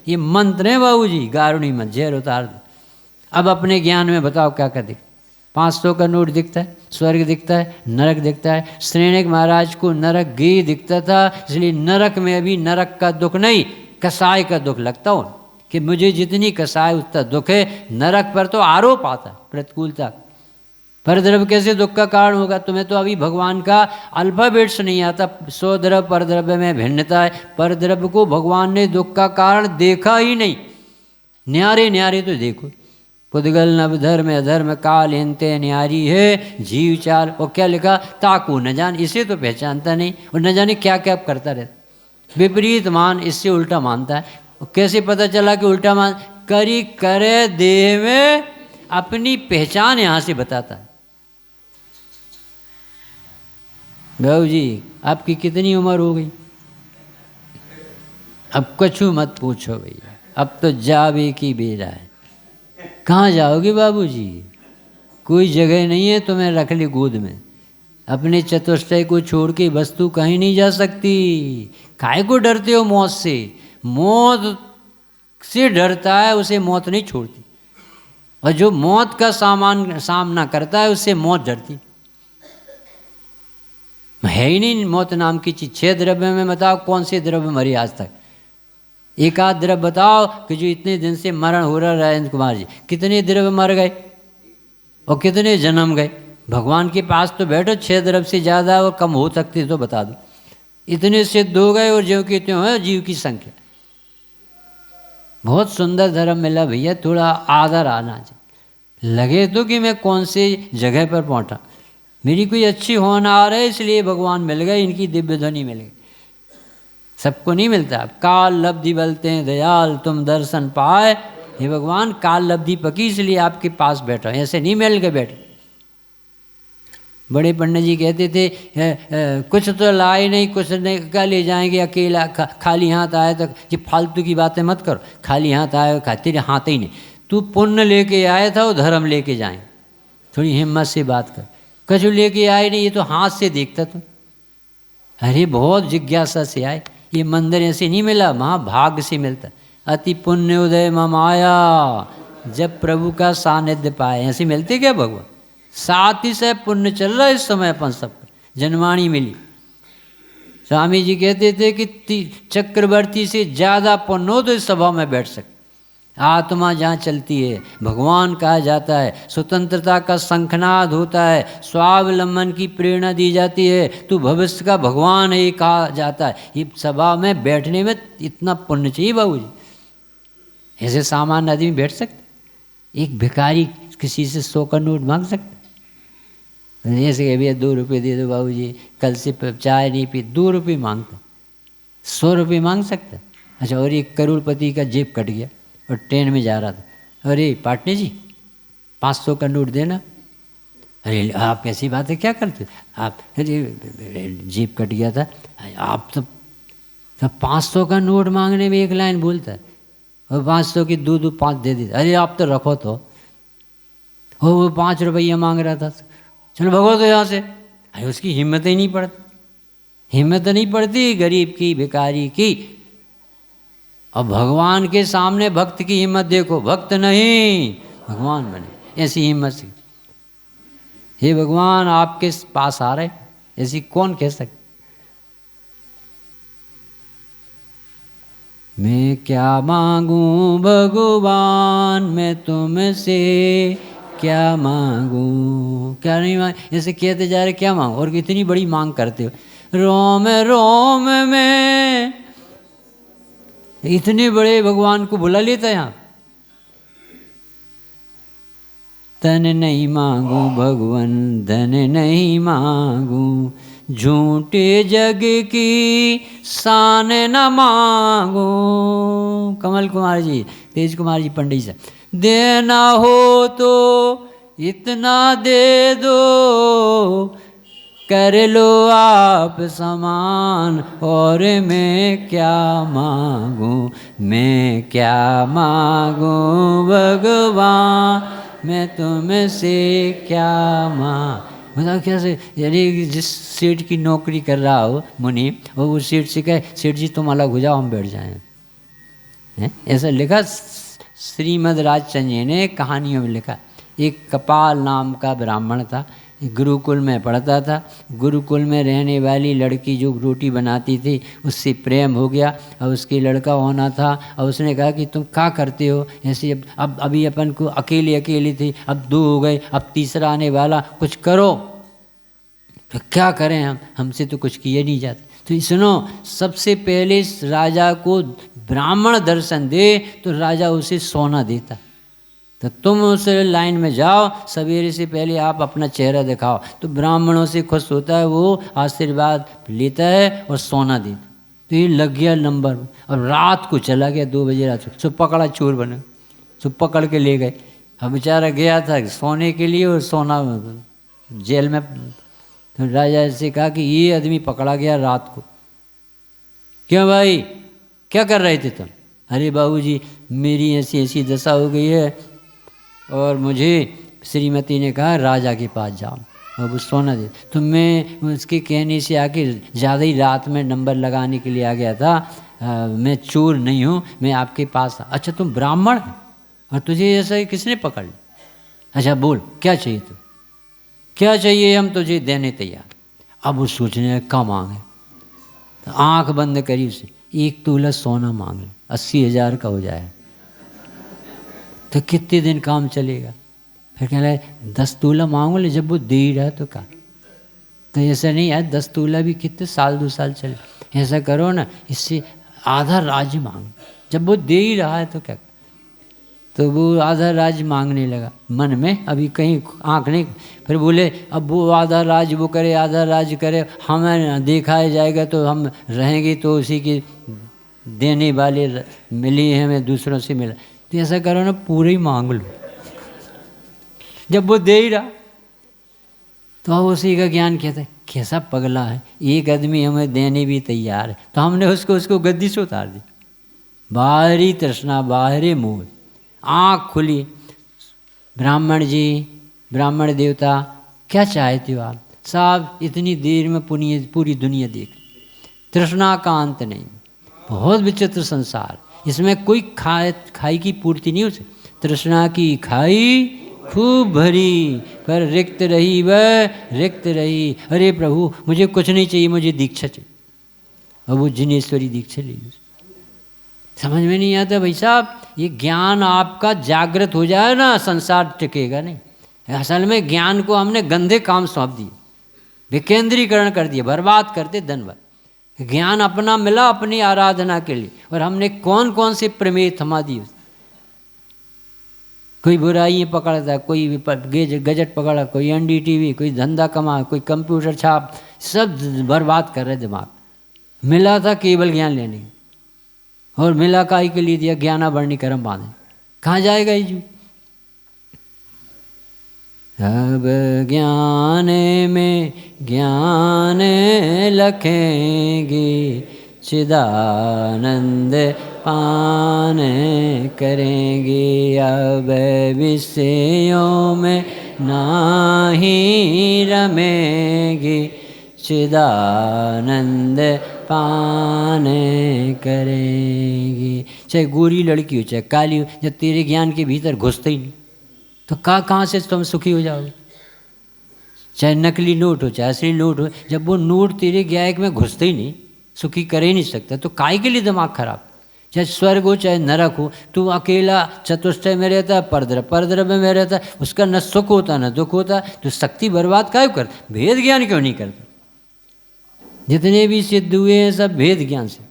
ये मंत्र है बाबू जी, गारुणी मंत्र, जहर उतार दो। अब अपने ज्ञान में बताओ क्या क्या दिखता। 500 का नोट दिखता है, स्वर्ग दिखता है, नरक दिखता है। श्रेणिक महाराज को नरक गे दिखता था, इसलिए नरक में अभी नरक का दुख नहीं, कसाय का दुख लगता हो कि मुझे जितनी कसाय उतना दुख है। नरक पर तो आरोप आता, प्रतिकूलता। परद्रव्य कैसे दुख का कारण होगा? तुम्हें तो अभी भगवान का अल्फाबेट्स नहीं आता। स्वद्रव्य परद्रव्य में भिन्नता है। परद्रव्य को भगवान ने दुख का कारण देखा ही नहीं। न्यारे न्यारे तो देखो, पुद्गल नवधर्म अधर्म काल एंते न्यारी है जीव चाल। और क्या लिखा, ताकू न जान, इसे तो पहचानता नहीं और न जाने क्या क्या करता रहता। विपरीत मान, इससे उल्टा मानता है। कैसे पता चला कि उल्टा मान? करी करे देह में अपनी पहचान यहाँ से बताता है। गौ जी आपकी कितनी उम्र हो गई? अब कछु मत पूछो भैया, अब तो जावे की बेरा है। कहाँ जाओगे बाबूजी? कोई जगह नहीं है तुम्हें रख ली गोद में। अपने चतुष्टय को छोड़ के वस्तु कहीं नहीं जा सकती। काहे को डरते हो मौत से? मौत से डरता है उसे मौत नहीं छोड़ती, और जो मौत का सामना करता है उससे मौत डरती है ही नहीं। मौत नाम की चीज 6 द्रव्य में बताओ कौन से द्रव्य मरे आज तक? एक आध द्रव्य बताओ कि जो इतने दिन से मरण हो रहा है। राजेंद्र कुमार जी, कितने द्रव्य मर गए और कितने जन्म गए? भगवान के पास तो बैठो, 6 द्रव्य से ज़्यादा और कम हो सकते तो बता दो। इतने सिद्ध हो गए और जो कहते हो जीव की संख्या। बहुत सुंदर धर्म मिला भैया, थोड़ा आदर आना चाहिए। लगे तो कि मैं कौन से जगह पर पहुंचा, मेरी कोई अच्छी होनहार है इसलिए भगवान मिल गए, इनकी दिव्य ध्वनि मिल गई। सबको नहीं मिलता। काल लब्धि बलते हैं दयाल तुम दर्शन पाए। हे भगवान, काल लब्धि पकी इसलिए आपके पास बैठा, ऐसे नहीं मिल के बैठे। बड़े पंडित जी कहते थे कुछ तो लाए नहीं, कुछ नहीं क्या ले जाएंगे, अकेला खाली हाथ आए तो ये फालतू की बातें मत करो, खाली हाथ आए तेरे हाथ ही नहीं, तू पुण्य लेके आया था वो धर्म लेके जाए, थोड़ी हिम्मत से बात कर, कुछ लेके आए नहीं, ये तो हाथ से देखता तू, अरे बहुत जिज्ञासा से आए, ये मंदिर ऐसे नहीं मिला, महाभाग्य से मिलता, अति पुण्य उदय मम आया, जब प्रभु का सानिध्य पाए, ऐसे मिलते क्या भगवान, साथ ही से पुण्य चल रहा है इस समय अपन सब, जनवाणी मिली। स्वामी जी कहते थे कि चक्रवर्ती से ज़्यादा पुण्य हो तो इस सभा में बैठ सकते, आत्मा जहाँ चलती है भगवान कहा जाता है, स्वतंत्रता का शंखनाद होता है, स्वावलंबन की प्रेरणा दी जाती है, तू भविष्य का भगवान है कहा जाता है, ये सभा में बैठने में इतना पुण्य चाहिए बाबू जी, ऐसे सामान्य आदमी बैठ सकते, एक भिखारी किसी से 100 का नोट मांग सकते, ऐसे कह भैया 2 रुपये दे दो बाबू जी, कल से चाय नहीं पी, 2 रुपये मांगता, 100 रुपये मांग सकता। अच्छा, और एक करोड़पति का जेब कट गया और ट्रेन में जा रहा था, अरे पाटने जी 500 का नोट देना, अरे आप कैसी बात है, क्या करते आप, अरे जेब कट गया था, आप तो 500 का नोट मांगने में एक लाइन बोलता है, और 500 की 2-5 दे दी, अरे आप तो रखो तो, वो 5 रुपया मांग रहा था, चलो भगो तो यहाँ से, अरे उसकी हिम्मत ही नहीं पड़ती, हिम्मत नहीं पड़ती गरीब की भिखारी की, और भगवान के सामने भक्त की हिम्मत देखो, भक्त नहीं भगवान बने, ऐसी हिम्मत से, हे भगवान आपके पास आ रहे, ऐसी कौन कह सकता, मैं क्या मांगू भगवान मैं तुमसे क्या मांगू, क्या नहीं मांग, ऐसे कहते जा रहे क्या मांगो, और इतनी बड़ी मांग करते हो, रोम रोम में, इतने बड़े भगवान को बुला लेता है यहाँ, तन नहीं मांगू भगवान धन नहीं मांगू, झूठे जग की शान न मांगू, कमल कुमार जी, तेज कुमार जी पंडित जी, देना हो तो इतना दे दो, कर लो आप समान, और मैं क्या मांगू, मैं क्या मांगू भगवान मैं तुमसे क्या मांग, मतलब कैसे, यानी जिस सेठ की नौकरी कर रहा हो मुनि, और उस सेठ से कहे सेठ जी तुम अलग हो जाओ हम बैठ जाएं, ऐसा लिखा श्रीमद् राजचंद्र जी ने कहानियों में लिखा। एक कपाल नाम का ब्राह्मण था, गुरुकुल में पढ़ता था, गुरुकुल में रहने वाली लड़की जो रोटी बनाती थी उससे प्रेम हो गया, और उसके लड़का होना था, और उसने कहा कि तुम क्या करते हो ऐसे, अब अभी अपन को अकेले थे, अब 2 हो गए, अब तीसरा आने वाला, कुछ करो, तो क्या करें हमसे तो कुछ किए नहीं जाते। तो सुनो, सबसे पहले राजा को ब्राह्मण दर्शन दे तो राजा उसे सोना देता, तो तुम उस लाइन में जाओ, सवेरे से पहले आप अपना चेहरा दिखाओ, तो ब्राह्मणों से खुश होता है, वो आशीर्वाद लेता है और सोना देता। तो ये लग गया नंबर, और रात को चला गया 2 बजे रात को, सो पकड़ा चोर बने, सो पकड़ के ले गए। अब बेचारा गया था सोने के लिए और सोना जेल में, तो राजा से कहा कि ये आदमी पकड़ा गया रात को, क्यों भाई क्या कर रहे थे तुम? अरे बाबूजी मेरी ऐसी ऐसी दशा हो गई है, और मुझे श्रीमती ने कहा राजा के पास जाओ और वो सोना दे, तो मैं उसके कहने से आके ज़्यादा ही रात में नंबर लगाने के लिए आ गया था, मैं चोर नहीं हूँ, मैं आपके पास। अच्छा तुम ब्राह्मण और तुझे ऐसा किसने पकड़ लिया? अच्छा बोल क्या चाहिए तुम, क्या चाहिए, हम तुझे देने तैयार। अब वो सोचने का मांगे, तो आँख बंद करी उसे, 1 तोला सोना मांग ले, 80,000 का हो जाए, तो कितने दिन काम चलेगा? फिर कह रहा 10 तोला मांगो ले, जब वो दे ही रहा है तो क्या, तो ऐसा नहीं यार 10 तोला भी कितने साल 2 साल चले, ऐसा करो ना इससे आधा राज्य मांग, जब वो दे ही रहा है तो क्या। तो वो आधा राज्य मांगने लगा मन में, अभी कहीं आँख नहीं, फिर बोले अब वो आधा राज्य वो करे, आधा राज्य करे, हमें देखा जाएगा तो हम रहेंगे तो उसी की देने वाले मिली है, हमें दूसरों से मिला, तो ऐसा करो ना पूरे ही मांग लो, जब वो दे ही रहा। तो उसी का ज्ञान कहता है कैसा पगला है, एक आदमी हमें देने भी तैयार है, तो हमने उसको गद्दी से उतार दी। बाहरी तृष्णा, बाहरी मोह, आँख खुली। ब्राह्मण जी, ब्राह्मण देवता, क्या चाहते हो आप साहब? इतनी देर में पूरी दुनिया देख, तृष्णा का अंत नहीं, बहुत विचित्र संसार, इसमें कोई खाई की पूर्ति नहीं हो सकती। तृष्णा की खाई खूब भरी, पर रिक्त रही वह रिक्त रही। अरे प्रभु मुझे कुछ नहीं चाहिए, मुझे दीक्षा चाहिए। और वो जिनेश्वरी दीक्षा ली। समझ में नहीं आता भाई साहब, ये ज्ञान आपका जागृत हो जाए ना, संसार टिकेगा नहीं। असल में ज्ञान को हमने गंदे काम सौंप दिए, विकेंद्रीकरण कर दिया, बर्बाद करते धनवाद। ज्ञान अपना मिला अपनी आराधना के लिए, और हमने कौन कौन से प्रमेय थमा दिए। कोई बुराई पकड़ता, कोई गजट पकड़ा, कोई NDTV, कोई धंधा कमा, कोई कंप्यूटर छाप, सब बर्बाद कर रहे दिमाग। मिला था केवल ज्ञान लेने, और मिला काई के लिए दिया, ज्ञानाभरणी कर्म बांधे। कहाँ जाएगा ये जीव? अब ज्ञान में ज्ञान लखेंगे, चिदानंद पान करेंगे। अब विषयों में नाही रमेंगे, चिदानंद पान करेंगे। चाहे गोरी लड़की हो चाहे काली हो, जब तेरे ज्ञान के भीतर घुसते ही नहीं तो कहाँ से तुम सुखी हो जाओगे। चाहे नकली नोट हो चाहे असली नोट हो, जब वो नोट तेरे ज्ञान में घुसते ही नहीं, सुखी कर ही नहीं सकता, तो काय के लिए दिमाग खराब। चाहे स्वर्ग हो चाहे नरक हो, तू अकेला चतुष्टय में रहता है, परद्रव्य में रहता है, उसका न सुख होता न दुख होता, तो शक्ति बर्बाद क्यों कर, भेद ज्ञान क्यों नहीं करता। जितने भी सिद्ध हुए हैं सब भेद ज्ञान से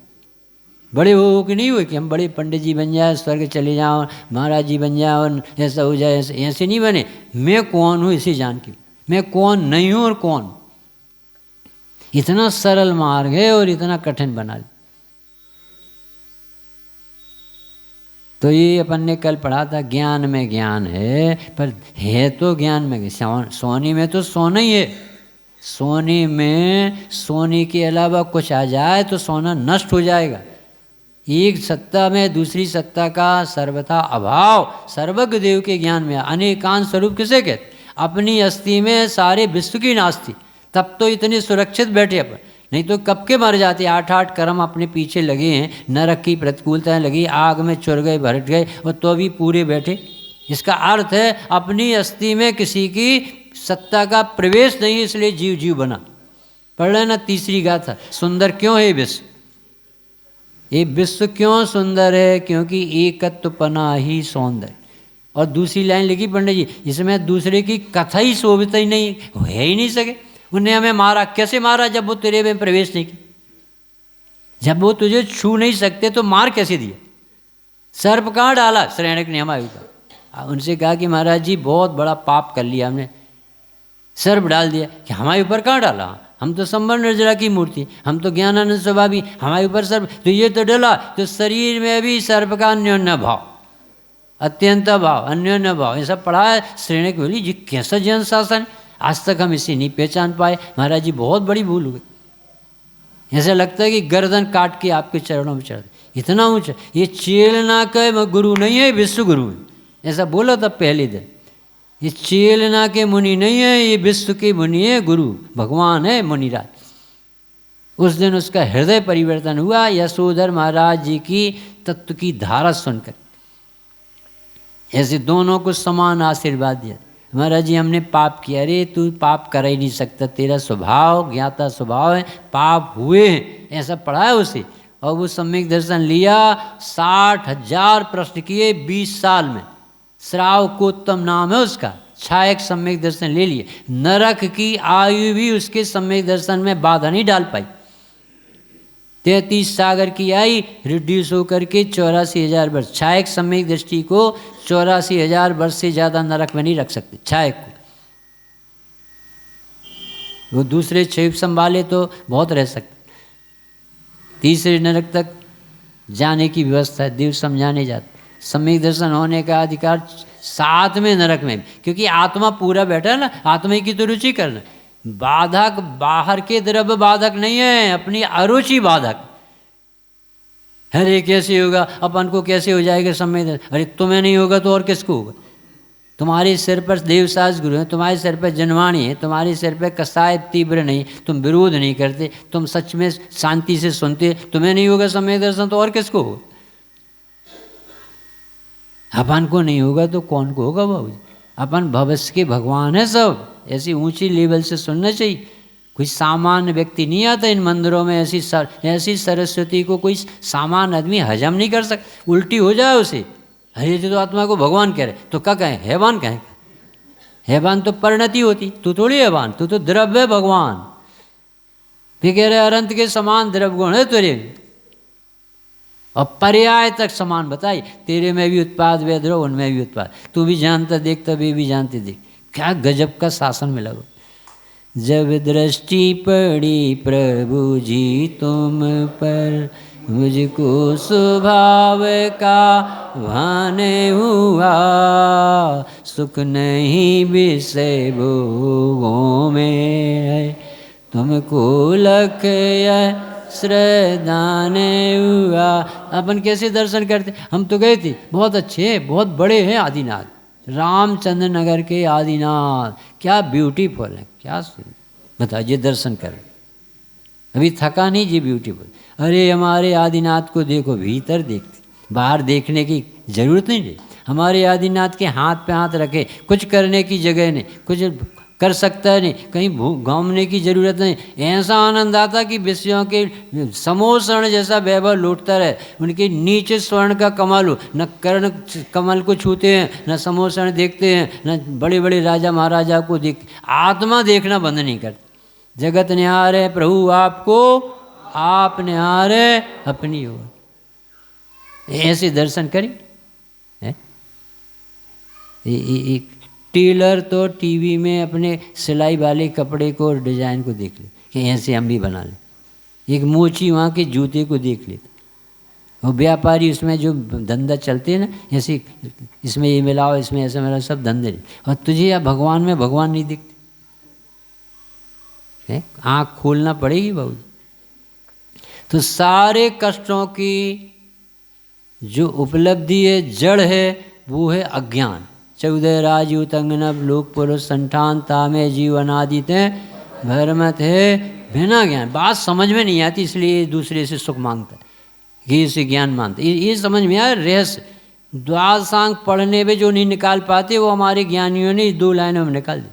बड़े हो कि नहीं हुए कि हम बड़े पंडित जी बन जाए, स्वर्ग चले जाओ, महाराज जी बन जाओ, ऐसा हो जाए, ऐसे नहीं बने। मैं कौन हूँ इसे जान के, मैं कौन नहीं हूँ और कौन। इतना सरल मार्ग है और इतना कठिन बना दिया। तो ये अपन ने कल पढ़ा था, ज्ञान में ज्ञान है, पर है तो ज्ञान में सोने में तो सोना ही है। सोने में सोने के अलावा कुछ आ जाए तो सोना नष्ट हो जाएगा। एक सत्ता में दूसरी सत्ता का सर्वथा अभाव सर्वज्ञ देव के ज्ञान में। अनेकांत स्वरूप किसे कहते? अपनी अस्थि में सारे विश्व की नास्ति। तब तो इतने सुरक्षित बैठे अपन, नहीं तो कब के मर जाते। 8-8 कर्म अपने पीछे लगे हैं, नरक की प्रतिकूलताएं लगी, आग में चुर गए भरट गए, और तो भी पूरे बैठे। इसका अर्थ है अपनी अस्थि में किसी की सत्ता का प्रवेश नहीं, इसलिए जीव जीव बना। पढ़ लेना तीसरी गाथा, सुंदर क्यों है विश्व। ये विश्व क्यों सुंदर है? क्योंकि एकत्वपना ही सौंदर्य। और दूसरी लाइन लिखी पंडित जी, इसमें दूसरे की कथा ही शोभित ही नहीं, है ही नहीं सके। उन्हें हमें मारा, कैसे मारा? जब वो तेरे में प्रवेश नहीं किया, जब वो तुझे छू नहीं सकते तो मार कैसे दिया? सर्प कहाँ डाला? श्रेणक ने हमारे ऊपर। उनसे कहा कि महाराज जी बहुत बड़ा पाप कर लिया हमने, सर्प डाल दिया। कि हमारे ऊपर कहाँ डाला? हम तो संबंध निर्जरा की मूर्ति, हम तो ज्ञानानंद स्वभावी, हमारे ऊपर सर्प तो ये तो डला। तो शरीर में भी सर्प का अन्योन्य भाव, अत्यंत भाव, अन्योन्य भाव, ये सब पढ़ा है। श्रेणक बोली जी कैसा जन शासन, आज तक हम इसे नहीं पहचान पाए। महाराज जी बहुत बड़ी भूल हो गई। ऐसा लगता है कि गर्दन काट के आपके चरणों में चढ़, इतना ऊंचा। ये चेलना का गुरु नहीं है, विश्व गुरु है। ऐसा बोला था पहले दिन। ये चेलना के मुनि नहीं है, ये विश्व के मुनि है, गुरु भगवान है मुनिराज। उस दिन उसका हृदय परिवर्तन हुआ यशोधर महाराज जी की तत्व की धारा सुनकर। ऐसे दोनों को समान आशीर्वाद दिया। महाराज जी हमने पाप किया। अरे तू पाप कर ही नहीं सकता, तेरा स्वभाव ज्ञाता स्वभाव है, पाप हुए हैं, ऐसा पढ़ा है उसे। और वो सम्यक दर्शन लिया, 60,000 प्रश्न किए 20 साल में। श्राव कोत्तम नाम है उसका, छायक सम्यक दर्शन ले लिए। नरक की आयु भी उसके सम्यक दर्शन में बाधा नहीं डाल पाई। 33 सागर की आई रिड्यूस होकर के 84,000 वर्ष। छायक सम्यक दृष्टि को 84,000 वर्ष से ज़्यादा नरक में नहीं रख सकते छायक को। वो दूसरे क्षेप संभाले तो बहुत रह सकते। तीसरे नरक तक जाने की व्यवस्था है, देव समझाने जाते। सम्यक दर्शन होने का अधिकार 7वें नरक में, क्योंकि आत्मा पूरा बैठा है ना, आत्मा की तो रुचि करना। बाधक बाहर के द्रव्य बाधक नहीं है, अपनी अरुचि बाधक। अरे कैसे होगा, अपन को कैसे हो जाएगा समय, अरे तुम्हें नहीं होगा तो और किसको होगा। तुम्हारे सिर पर देवसास गुरु हैं, तुम्हारे सिर पर जनवाणी है, तुम्हारे सिर पर कसाय तीव्र नहीं, तुम विरोध नहीं करते, तुम सच में शांति से सुनते, तुम्हें नहीं होगा समय दर्शन तो और किसको होगा। अपन को नहीं होगा तो कौन को होगा बाबू। अपन भविष्य के भगवान है सब, ऐसी ऊंची लेवल से सुनना चाहिए। कोई सामान्य व्यक्ति नहीं आता इन मंदिरों में, ऐसी सरस्वती को कोई सामान्य आदमी हजम नहीं कर सकता, उल्टी हो जाए उसे। अरे जो तो आत्मा को भगवान कह रहे तो क्या कहें, हैवान कहें। हैवान तो परिणति होती, तू थोड़ी हैवान, तू तो द्रव्य भगवान। फिर कह रहे अनंत के समान द्रव्य गुण है तेरे, और पर्याय तक समान बताई, तेरे में भी उत्पाद वेद रहो, उनमें भी उत्पाद। तू भी जानता देख, तभी भी जानते देख। क्या गजब का शासन मिला वो। जब दृष्टि पड़ी प्रभु जी तुम पर, मुझको स्वभाव का भान हुआ, सुख नहीं विषय भोगों में है, तुमको लख श्रद्धान हुआ। अपन कैसे दर्शन करते, हम तो गए थे, बहुत अच्छे बहुत बड़े हैं आदिनाथ, रामचंद्र नगर के आदिनाथ, क्या ब्यूटीफुल है, क्या बताइए दर्शन कर। अभी थका नहीं जी, ब्यूटीफुल। अरे हमारे आदिनाथ को देखो, भीतर देखते, बाहर देखने की जरूरत नहीं है। हमारे आदिनाथ के हाथ पे हाथ रखे, कुछ करने की जगह नहीं, कुछ कर सकता है नहीं, कहीं घूमने की जरूरत नहीं। ऐसा आनंद आता कि विषयों के समोह स्वर्ण जैसा वैभव लौटता रहे, उनके नीचे स्वर्ण का कमल हो, न कर्ण कमल को छूते हैं, न समोह स्वर्ण देखते हैं, न बड़े बड़े राजा महाराजा को देख। आत्मा देखना बंद नहीं करती। जगत निहार है प्रभु आपको, आप निहार है अपनी ओर। ऐसे दर्शन करें। एक टेलर तो टीवी में अपने सिलाई वाले कपड़े को और डिजाइन को देख ले कि ऐसे हम भी बना लें। एक मोची वहाँ के जूते को देख ले, और व्यापारी उसमें जो धंधा चलते हैं ना, ऐसे इसमें ये मिलाओ, इसमें ऐसे मिलाओ, सब धंधे। और तुझे या भगवान में भगवान नहीं दिखते, आँख खोलना पड़ेगी बाबू। तो सारे कष्टों की जो उपलब्धि है, जड़ है, वो है अज्ञान। 14 राजयूत अंगनब लोक पुरुष संठान तामे जीवन आदित है भरमत है बिना ज्ञान। बात समझ में नहीं आती, इसलिए दूसरे से सुख मांगता है, ये से ज्ञान मांगता है। ये समझ में आया रहस्य। द्वादशांग पढ़ने में जो नहीं निकाल पाते, वो हमारे ज्ञानियों ने 2 लाइनों में निकाल दी।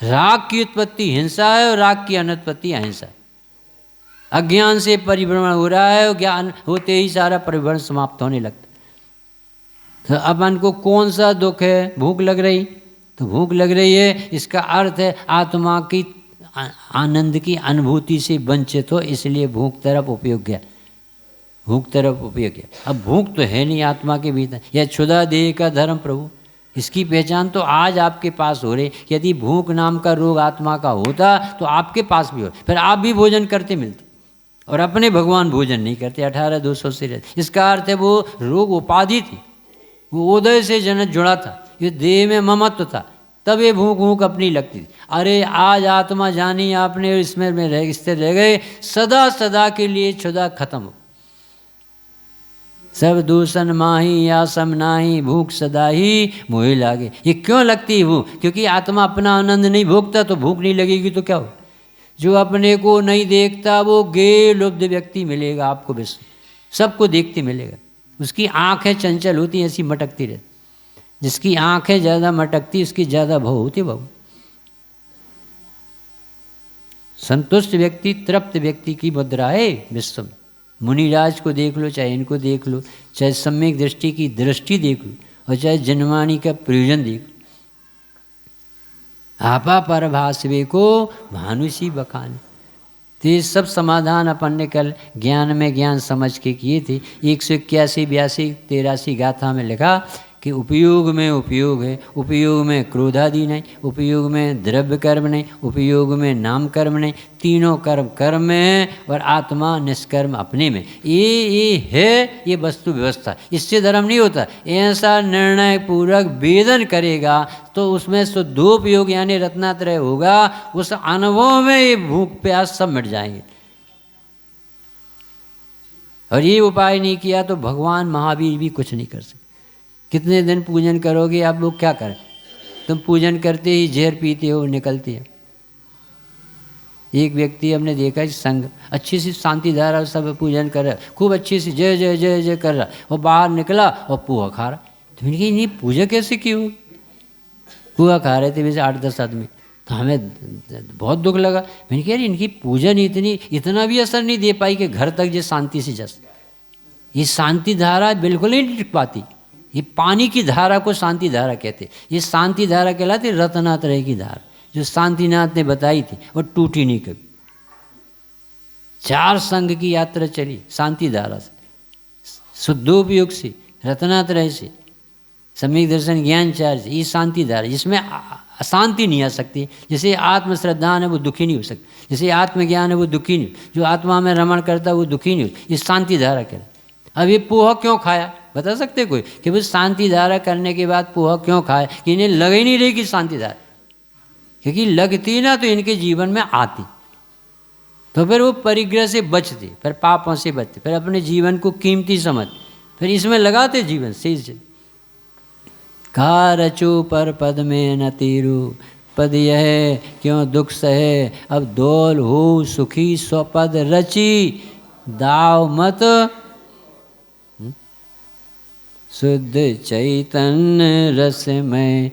राग की उत्पत्ति हिंसा है और राग की अनुत्पत्ति अहिंसा। अज्ञान से परिभ्रमण हो रहा है, और ज्ञान होते ही सारा परिभ्रमण समाप्त होने लगता। तो अपन को कौन सा दुख है, भूख लग रही, तो भूख लग रही है, इसका अर्थ है आत्मा की आनंद की अनुभूति से वंचित हो, इसलिए भूख तरफ उपयोग किया, भूख तरफ उपयोग किया। अब भूख तो है नहीं आत्मा के भीतर, यह क्षुधा देह का धर्म प्रभु। इसकी पहचान तो आज आपके पास हो रही। यदि भूख नाम का रोग आत्मा का होता तो आपके पास भी हो, फिर आप भी भोजन करते मिलते, और अपने भगवान भोजन नहीं करते, 18,200 से रहते। इसका अर्थ है वो रोग उपाधि थी, वो उदय से जन जुड़ा था, ये देह में ममत्व था, तब ये भूख भूख अपनी लगती थी। अरे आज आत्मा जानी आपने, इसमें रह स्थिर रह गए, सदा सदा के लिए क्षुधा खत्म हो। सब दूषण माही आसम नाही, भूख सदा ही मोहे लागे। ये क्यों लगती है भूख? क्योंकि आत्मा अपना आनंद नहीं भोगता, तो भूख नहीं लगेगी तो क्या हो। जो अपने को नहीं देखता वो गे लुब्ध व्यक्ति मिलेगा आपको, विश्व सबको देखते मिलेगा। उसकी आँखें चंचल होती, ऐसी मटकती रहती। जिसकी आँखें ज़्यादा मटकती, उसकी ज़्यादा भव होती बाबू। संतुष्ट व्यक्ति, तृप्त व्यक्ति की मुद्रा है विश्व में। मुनिराज को देख लो, चाहे इनको देख लो, चाहे सम्यक दृष्टि की दृष्टि देख लो, और चाहे जनवाणी का प्रयोजन देख लो। आपा पर भाषवे को भानुषी बखान। तो ये सब समाधान अपन ने कल ज्ञान में ज्ञान समझ के किए थे। 181, 82, 83 गाथा में लिखा कि उपयोग में उपयोग है, उपयोग में क्रोधादि नहीं, उपयोग में द्रव्य कर्म नहीं, उपयोग में नाम कर्म नहीं, तीनों कर्म कर्म में है और आत्मा निष्कर्म अपने में। ये है ये वस्तु व्यवस्था, इससे धर्म नहीं होता। ऐसा निर्णय पूर्वक वेदन करेगा तो उसमें शुद्धोपयोग यानी रत्नात्रय होगा, उस अनुभव में ये भूख प्यास सब मिट जाएंगे। और ये उपाय नहीं किया तो भगवान महावीर भी कुछ नहीं कर सकते। कितने दिन पूजन करोगे आप लोग, क्या करें? तुम पूजन करते ही जहर पीते हो, निकलते हो। एक व्यक्ति हमने देखा संघ अच्छी सी शांति धारा सब पूजन कर रहा, खूब अच्छी सी जय जय जय जय कर रहा, वो बाहर निकला और पुआ खा रहा। तो मैंने कहा नहीं पूजा कैसे की हो? पुआ खा रहे थे वैसे 8-10 आदमी। तो हमें बहुत दुख लगा। मैंने कहा इनकी पूजन इतना भी असर नहीं दे पाई कि घर तक ये शांति से जा सके। ये शांति धारा बिल्कुल नहीं टिक पाती। ये पानी की धारा को शांति धारा कहते, ये शांति धारा कहलाती रत्नात्रय की धारा, जो शांतिनाथ ने बताई थी वो टूटी नहीं कभी। 4 संघ की यात्रा चली शांति धारा से, शुद्धोपयोग से, रत्नात्रय से, सम्यक दर्शन ज्ञान चार से, ये शांति धारा जिसमें अशांति नहीं आ सकती। जैसे आत्मश्रद्धा है वो दुखी नहीं हो सकती, जैसे आत्मज्ञान है वो दुखी नहीं, जो आत्मा में रमण करता है वो दुखी नहीं हो, ये शांति धारा कहलाती। अब ये पोहा क्यों खाया बता सकते कोई कि वो शांति धारा करने के बाद पोहा क्यों खाया? कि इन्हें लग ही नहीं रही कि शांति धारा, क्योंकि लगती ना तो इनके जीवन में आती, तो फिर वो परिग्रह से बचते, फिर पापों से बचते, फिर अपने जीवन को कीमती समझ, फिर इसमें लगाते जीवन से। का रचो पर पद में न तीरू, पद यह क्यों दुख सहे, अब दौल हो सुखी स्वपद रची, दाव मत शुद्ध चैतन्य रस में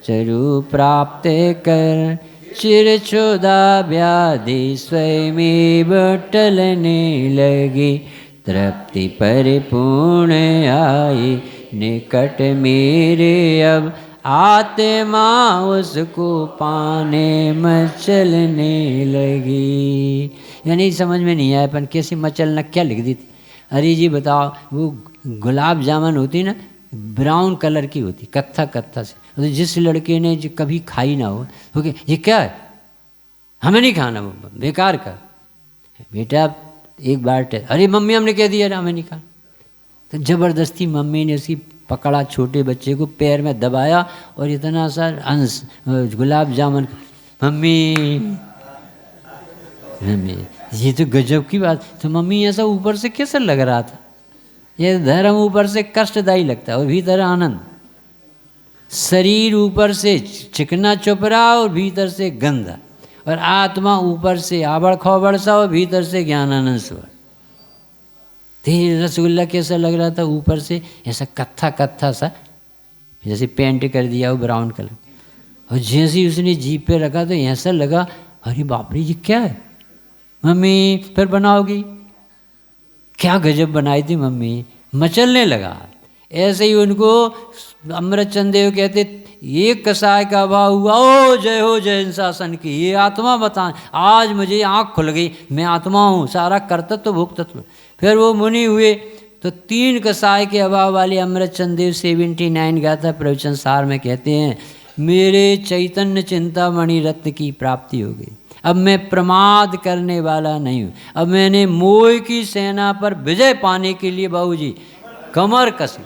चरु प्राप्त कर, चिर क्षुधा व्याधि स्वयं टलने लगी, तृप्ति परिपूर्ण आई निकट मेरे, अब आत्मा उसको पाने मचलने लगी। यानी समझ में नहीं आया अपन कैसी मचलना क्या लिख दी थी। अरे जी बताओ, वो गुलाब जामुन होती ना ब्राउन कलर की होती, कत्था कत्था से, तो जिस लड़के ने जो कभी खाई ना हो, ओके ये क्या है, हमें नहीं खाना, वो बेकार का बेटा एक बार अरे मम्मी हमने कह दिया हमें नहीं खाना। तो ज़बरदस्ती मम्मी ने उसकी पकड़ा, छोटे बच्चे को पैर में दबाया और इतना सा अंश गुलाब जामुन, मम्मी ये तो गजब की बात। तो मम्मी ऐसा ऊपर से कैसा लग रहा था, ये धर्म ऊपर से कष्टदायी लगता है और भीतर आनंद। शरीर ऊपर से चिकना चुपरा और भीतर से गंदा, और आत्मा ऊपर से आबड़ खौबड़ सा और भीतर से ज्ञानानंद स्वर। रसगुल्ला कैसा लग रहा था, ऊपर से ऐसा कत्था कत्था सा, जैसे पेंट कर दिया हो ब्राउन कलर, और जैसे ही उसने जीभ पे रखा तो ऐसा लगा अरे बाप रे ये क्या है। मम्मी फिर बनाओगी, क्या गजब बनाई थी मम्मी, मचलने लगा। ऐसे ही उनको अमृत चंद देव कहते, एक कसाय का अभाव हुआ, ओ जय हो जय शासन की, ये आत्मा बता, आज मुझे आँख खुल गई, मैं आत्मा हूँ, सारा कर्तत्व भोक्तत्व। फिर वो मुनि हुए तो 3 कसाय के अभाव वाले अमृत चंद देव 79 गाथा प्रवचन सार में कहते हैं, मेरे चैतन्य चिंतामणि रत्न की प्राप्ति हो गई, अब मैं प्रमाद करने वाला नहीं हूँ, अब मैंने मोह की सेना पर विजय पाने के लिए बाबूजी कमर कसी,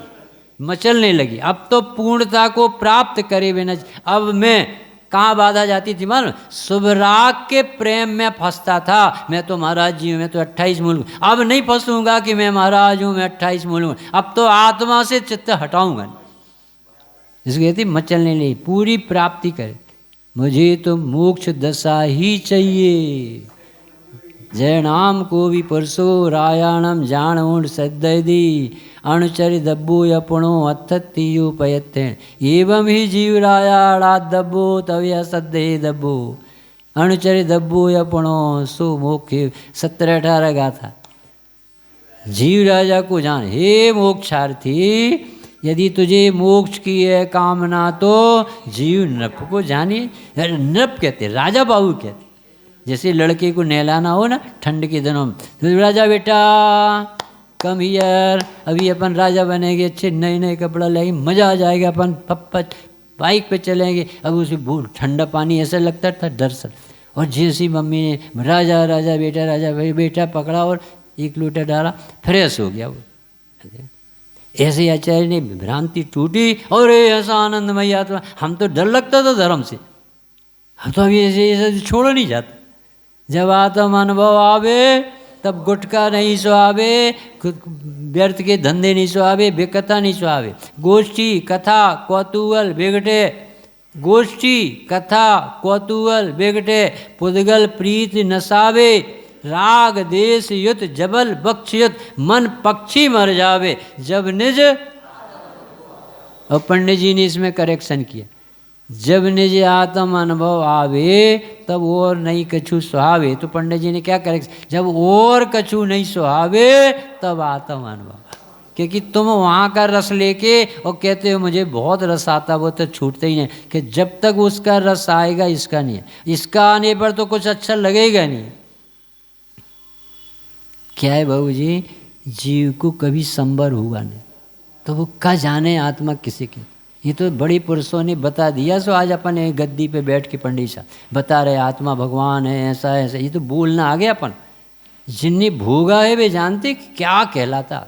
मचलने लगी। अब तो पूर्णता को प्राप्त करे बिना, अब मैं कहाँ बाधा जाती थी मालूम, शुभराग के प्रेम में फंसता था, मैं तो महाराज जी हूँ, मैं तो 28 मूल, अब नहीं फंसूंगा कि मैं महाराज हूँ, मैं 28 मूल हूँ, अब तो आत्मा से चित्त हटाऊंगा। इसको कहते मचलने लगी, पूरी प्राप्ति करे। मुझे तो मोक्ष दशा ही चाहिए, जय नाम को भी परसो रायाणम जान ऊंड सद्दी, अणुचरि दब्बो यपणो अत्थियो पयत्ते, एवं ही जीव रायाड़ा दब्बो तव्य सद्दे दब्बो, अणुचरि दब्बो यपणो सो मोक्ष। 17-18 गाथा। जीव राजा को जान, हे मोक्षार्थी, यदि तुझे मोक्ष की है कामना तो जीव नृप को जानिए। नृप कहते, राजा बाबू कहते, जैसे लड़के को नहलाना हो ना ठंड के दिनों में, तो राजा बेटा कम हियर, अभी अपन राजा बनेंगे, अच्छे नए नए कपड़ा लेंगे, मज़ा आ जाएगा, अपन पप्पा बाइक पे चलेंगे। अब उसे बूढ़ ठंडा पानी ऐसा लगता था डर सर। और जैसी मम्मी ने राजा राजा बेटा राजा भाई बेटा पकड़ा और एक लोटा डाला, फ्रेश हो गया वो। ऐसे ही आचार्य ने भ्रांति टूटी और ऐसा आनंदमय आत्मा। हम तो डर लगता था धर्म से, हम तो अभी ऐसे ऐसे छोड़ नहीं जाते। जब आत्म अनुभव आवे तब गुटका नहीं सुहावे, व्यर्थ के धंधे नहीं सुहावे, बेकथा नहीं सुहावे। गोष्ठी कथा कौतूहल बेगटे, गोष्ठी कथा कौतूहल बेगटे, पुद्गल प्रीत नसावे, राग देश युत जबल बख्शियत, मन पक्षी मर जावे जब निज। और पंडित जी ने इसमें करेक्शन किया, जब निज आत्म अनुभव आवे तब और नहीं कछु सुहावे। तो पंडित जी ने क्या करेक्शन, जब और कछु नहीं सुहावे तब आत्म अनुभव। क्योंकि तुम वहाँ का रस लेके और कहते हो मुझे बहुत रस आता, वो तो छूटते ही नहीं। कि जब तक उसका रस आएगा इसका नहीं है, इसका आने पर तो कुछ अच्छा लगेगा नहीं। क्या है बाबू जी, जीव को कभी संबर हुआ नहीं तो वो क्या जाने आत्मा किसी की। ये तो बड़े पुरुषों ने बता दिया। सो आज अपन एक गद्दी पे बैठ के पंडित साहब बता रहे आत्मा भगवान है, ऐसा ऐसा। ये तो बोलना आ गया अपन। जिन्हें भोगा है वे जानते क्या कहलाता।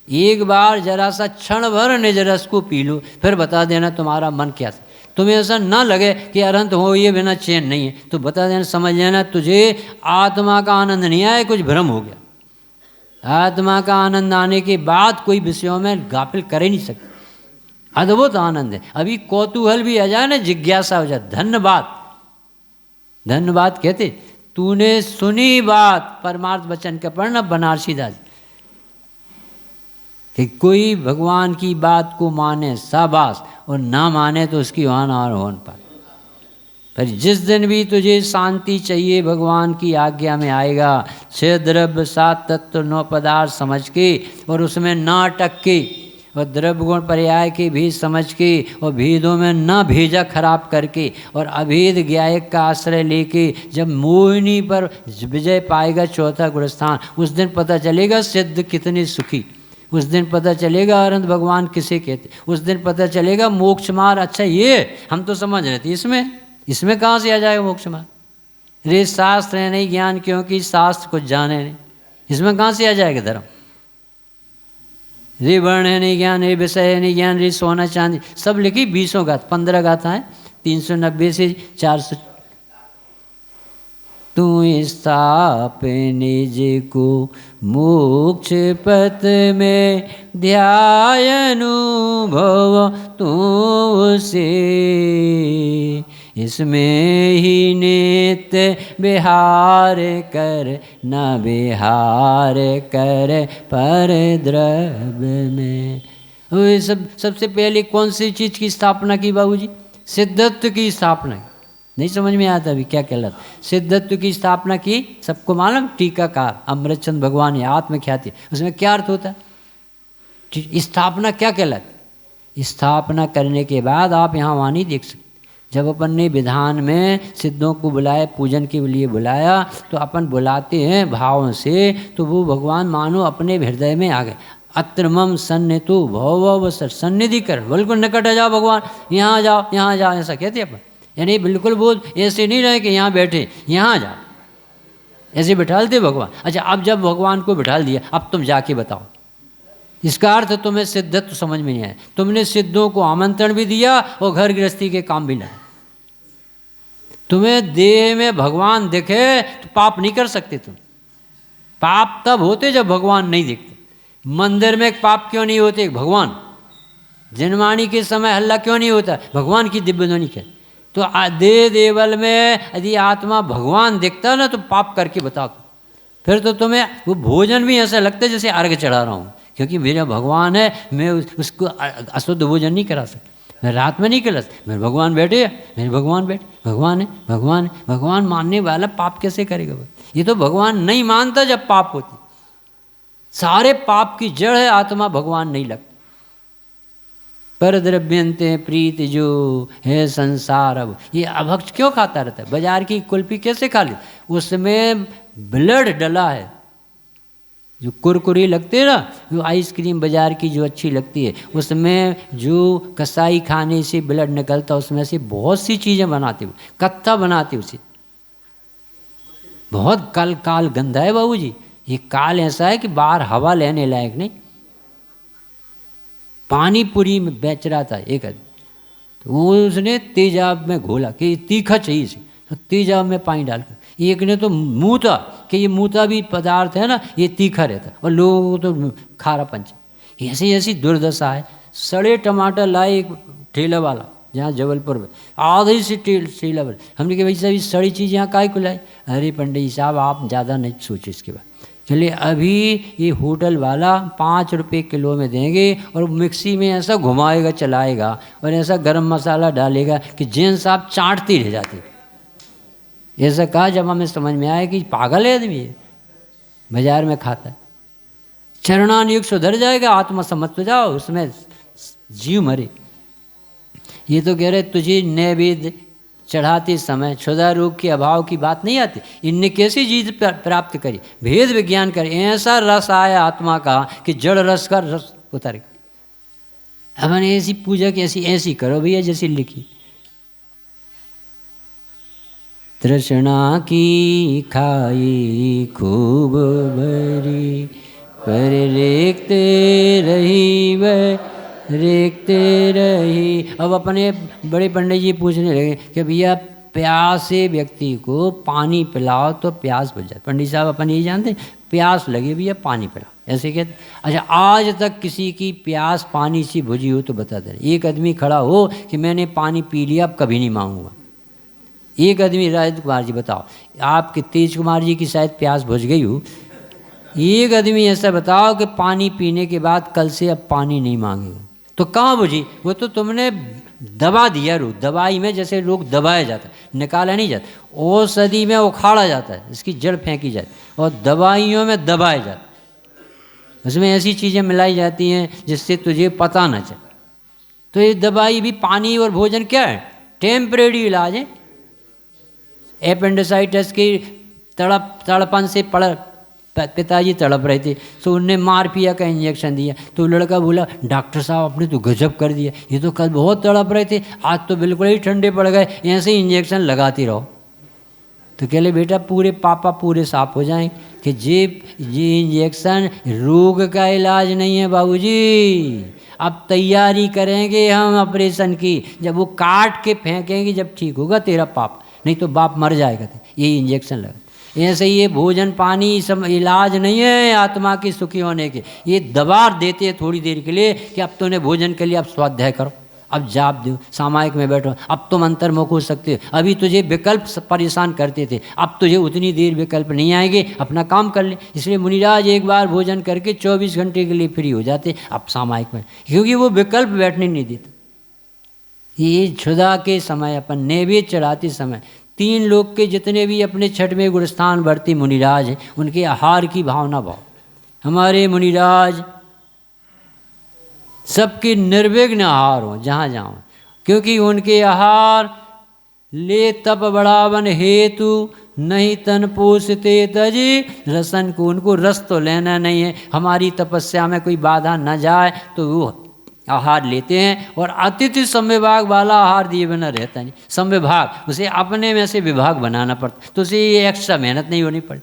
एक बार जरा सा क्षण भर निज रस को पी लो, फिर बता देना तुम्हारा मन क्या था। तुम्हें ऐसा ना लगे कि अनंत हो ये बिना चैन नहीं है, तो बता देना, समझ लेना तुझे आत्मा का आनंद नहीं आया, कुछ भ्रम हो गया। आत्मा का आनंद आने के बाद कोई विषयों में गाफिल कर ही नहीं सकते। अद्भुत आनंद है। अभी कौतूहल भी आ जाए ना, जिज्ञासा हो जाए, धन्यवाद धन्यवाद कहते। तूने सुनी बात, परमार्थ वचन का पढ़ना बनारसी दास, कि कोई भगवान की बात को माने शाबाश, और ना माने तो उसकी वाहन और होन पाए। पर जिस दिन भी तुझे शांति चाहिए भगवान की आज्ञा में आएगा, छह द्रव्य सात तत्व नौ पदार्थ समझ के और उसमें ना अटक के, और द्रव्य गुण पर्याय के भी समझ के, और भेदों में ना भेजा खराब करके, और अभेद ज्ञायक का आश्रय लेके जब मोहिनी पर विजय पाएगा चौथा गुणस्थान, उस दिन पता चलेगा सिद्ध कितने सुखी। उस दिन पता चलेगा अनंत भगवान किसे कहते। उस दिन पता चलेगा मोक्ष मार्ग। अच्छा ये हम तो समझ रहे थे, इसमें कहाँ से आ जाएगा मोक्ष मार्ग। रे शास्त्र है नहीं ज्ञान, क्योंकि शास्त्र कुछ जाने नहीं। इसमें कहाँ से आ जाएगा धर्म। रे वर्ण है नहीं ज्ञान, रे विषय है नहीं ज्ञान, रे सोना चांदी सब लिखी 20 गाथा, 15 गाथा है, 390 से 400। तू स्थाप निज को मोक्ष पथ में, ध्याय अनुभव तू से, इसमें ही नित्य विहार कर, न विहार कर पर द्रव्य में। वो सबसे पहले कौन सी चीज़ की स्थापना की बाबूजी? सिद्धत्व की स्थापना। नहीं समझ में आता अभी क्या कहलाता। सिद्धत्व की स्थापना की, सबको मालूम। टीकाकार अमृतचंद भगवान आत्मख्याति, उसमें क्या अर्थ होता है? स्थापना क्या कहलाती? स्थापना करने के बाद आप यहाँ वाणी देख सकते। जब अपन ने विधान में सिद्धों को बुलाया, पूजन के लिए बुलाया, तो अपन बुलाते हैं भाव से, तो वो भगवान मानो अपने हृदय में आ गए। अत्रमम सन्निधु भव सन्निधिकरण, बिल्कुल निकट आ जाओ भगवान, यहाँ जाओ यहाँ जाओ, ऐसा कहते अपन। यानी बिल्कुल बोल ऐसे नहीं रहे कि यहाँ बैठे, यहाँ जाओ, ऐसे बिठालते भगवान। अच्छा अब जब भगवान को बिठाल दिया, अब तुम जाके बताओ। इसका अर्थ तुम्हें सिद्धत्व समझ में नहीं आया। तुमने सिद्धों को आमंत्रण भी दिया और घर गृहस्थी के काम भी लगाए। तुम्हें देह में भगवान दिखे तो पाप नहीं कर सकते तुम। पाप तब होते जब भगवान नहीं दिखते। मंदिर में पाप क्यों नहीं होते? भगवान। जनवाणी के समय हल्ला क्यों नहीं होता? भगवान की दिव्य ध्वनि के। तो देह देवल में यदि आत्मा भगवान दिखता ना, तो पाप करके बताओ। फिर तो तुम्हें वो भोजन भी ऐसा लगता है जैसे अर्घ चढ़ा रहा हूँ, क्योंकि मेरा भगवान है, मैं उसको अशुद्ध भोजन नहीं करा सकता। मैं रात में नहीं करा सकता। मेरे भगवान बैठे, मेरे भगवान बैठे, भगवान है भगवान है। भगवान मानने वाला पाप कैसे करेगा? ये तो भगवान नहीं मानता जब पाप होती। सारे पाप की जड़ है आत्मा, भगवान नहीं लगता। पर द्रव्यंते प्रीत जो है संसार। अब ये अभक्त क्यों खाता रहता है? बाजार की कुल्फी कैसे खा ली? उसमें ब्लड डला है, जो कुरकुरी लगते हैं ना, जो आइसक्रीम बाजार की जो अच्छी लगती है, उसमें जो कसाई खाने से ब्लड निकलता, उसमें से बहुत सी चीज़ें बनाते, कत्था बनाते उसे, बहुत काल गंदा है बाबूजी। ये काल ऐसा है कि बाहर हवा लेने लायक नहीं। पानी पूरी में बेच रहा था एक आदमी, तो वो उसने तेजाब में घोला कि तीखा चाहिए इसे, तो तेजाब में पानी डालकर, एक ने तो मूता कि ये मूता भी पदार्थ है ना, ये तीखा रहता, और लोगों को तो खारा पंच। ऐसी ऐसी दुर्दशा है। सड़े टमाटर लाए एक ठेला वाला, जहाँ जबलपुर में आधे से ठेला पर, हमने कहा भाई साहब ये सड़ी चीज़ यहाँ काहे को लाई? अरे पंडित जी साहब आप ज़्यादा नहीं सोचे इसके बाद, चलिए अभी ये होटल वाला 5 रुपये किलो में देंगे, और मिक्सी में ऐसा घुमाएगा चलाएगा, और ऐसा गरम मसाला डालेगा कि जेन साहब चाटती रह जाती। ऐसा कहा जब हमें समझ में आया कि पागल है आदमी, बाजार में खाता है। चरणान युग सुधर जाएगा, आत्मा समझ तो जाओ, उसमें जीव मरे। ये तो कह रहे तुझे नैवेद्य चढ़ाते समय क्षुधा रोग के अभाव की बात नहीं आती। इनने कैसी जीत प्राप्त करी, भेद विज्ञान कर, ऐसा रस आया आत्मा का कि जड़ रस का रस उतर गया। अपन ऐसी पूजा की ऐसी करो भैया जैसी लिखी। तृष्णा की खाई खूब भरी, पर रेखते रही वह रेखते रही। अब अपने बड़े पंडित जी पूछने लगे कि भैया प्यासे व्यक्ति को पानी पिलाओ तो प्यास बुझ जाए। पंडित साहब अपन यही जानते, प्यास लगे भैया पानी पिलाओ, ऐसे कहते। अच्छा, आज तक किसी की प्यास पानी से बुझी हो तो बता दें। एक आदमी खड़ा हो कि मैंने पानी पी लिया अब कभी नहीं मांगूंगा। एक आदमी, राज कुमार जी बताओ, आपके तेज कुमार जी की शायद प्यास बुझ गई हो, एक आदमी ऐसा बताओ कि पानी पीने के बाद कल से अब पानी नहीं मांगेगा, तो कहाँ बुझी? वो तो तुमने दबा दिया। रू दवाई में जैसे लोग दबाया जाता है, निकाला नहीं जाता, औषधि में उखाड़ा जाता है, इसकी जड़ फेंकी जाती, और दवाइयों में दबाया जाता है, उसमें ऐसी चीज़ें मिलाई जाती हैं जिससे तुझे पता न चले। तो ये दवाई भी पानी और भोजन क्या है? टेम्परेरी इलाज है। एपेंडिसाइटिस की तड़पन से पिताजी तड़प रहे थे, तो उनने मार पिया का इंजेक्शन दिया, तो लड़का बोला डॉक्टर साहब आपने तो गजब कर दिया, ये तो कल बहुत तड़प रहे थे, आज तो बिल्कुल ही ठंडे पड़ गए, ऐसे ही इंजेक्शन लगाती रहो। तो कह ले बेटा पूरे पापा पूरे साफ हो जाएं कि ये इंजेक्शन रोग का इलाज नहीं है बाबूजी। अब तैयारी करेंगे हम ऑपरेशन की, जब वो काट के फेंकेंगे जब ठीक होगा तेरा पाप, नहीं तो बाप मर जाएगा। यही इंजेक्शन लगा। ऐसे ही ये भोजन पानी सब इलाज नहीं है आत्मा की सुखी होने के। ये दबा देते हैं थोड़ी देर के लिए कि अब तूने भोजन के लिए अब स्वाध्याय करो, अब जाप दो, सामायिक में बैठो, अब तुम अंतर्मुख हो सकते हो। अभी तुझे विकल्प परेशान करते थे, अब तुझे उतनी देर विकल्प नहीं आएंगे, अपना काम कर ले। इसलिए मुनिराज एक बार भोजन करके 24 घंटे के लिए फ्री हो जाते अब सामायिक में, क्योंकि वो विकल्प बैठने नहीं देता। ये क्षुधा के समय अपन नैवेद्य चढ़ाते समय 3 लोग के जितने भी अपने छठ में गुणस्थान बढ़ते मुनिराज हैं, उनके आहार की भावना भाव। हमारे मुनिराज सबके निर्विघ्न आहार हो जहाँ जहाँ, क्योंकि उनके आहार ले तप बढ़ावन हेतु नहीं तन पोषते तजी रसन को। उनको रस तो लेना नहीं है, हमारी तपस्या में कोई बाधा न जाए तो वो आहार लेते हैं। और अतिथि संविभाग वाला आहार दिए बिना रहता नहीं। संविभाग उसे अपने में से विभाग बनाना पड़ता, तो उसे ये एक्स्ट्रा मेहनत नहीं होनी पड़ती,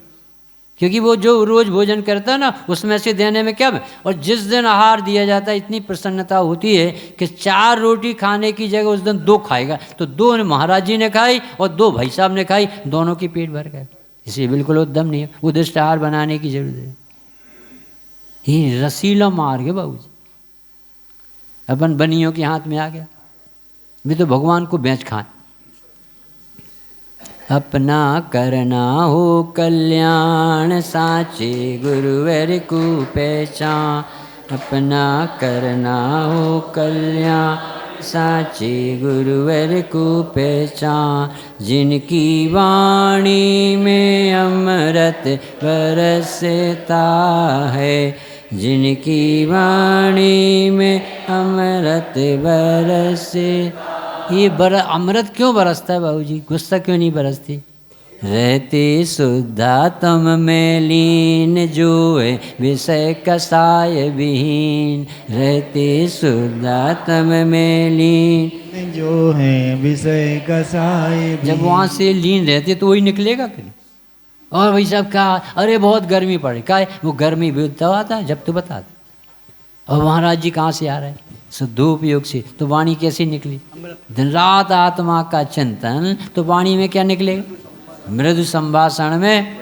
क्योंकि वो जो रोज़ भोजन करता है ना उसमें से देने में क्या है। और जिस दिन आहार दिया जाता है इतनी प्रसन्नता होती है कि 4 रोटी खाने की जगह उस दिन 2 खाएगा, तो 2 महाराज जी ने खाई और 2 भाई साहब ने खाई, दोनों की पेट भर गए। इसे बिल्कुल उद्यम नहीं है, उद्दिष्ट आहार बनाने की जरूरत है। ये रसीला मार्ग है बाबू जी। अपन बनियों के हाथ में आ गया, भी तो भगवान को बेच खाएं। अपना करना हो कल्याण साचे गुरुवर को पहचान, अपना करना हो कल्याण साचे गुरुवर को पहचान। जिनकी वाणी में अमृत बरसता है, जिनकी वाणी में अमृत बरसे। ये अमृत क्यों बरसता है बाबूजी? गुस्सा क्यों नहीं बरसती? रहते शुद्धात्म में लीन जो है विषय कसाय विहीन। रहते शुद्धात्म में लीन जो है विषय कसाय। जब वहाँ से लीन रहते तो वही निकलेगा कि नहीं? और वही सब कहा अरे बहुत गर्मी पड़ रही, का वो गर्मी भी तब आता है जब तो बता दे। और महाराज जी कहाँ से आ रहे हैं? शुद्धोपयोग से। तो वाणी कैसी निकली? दिन रात आत्मा का चिंतन, तो वाणी में क्या निकलेगा? मृदु संभाषण में।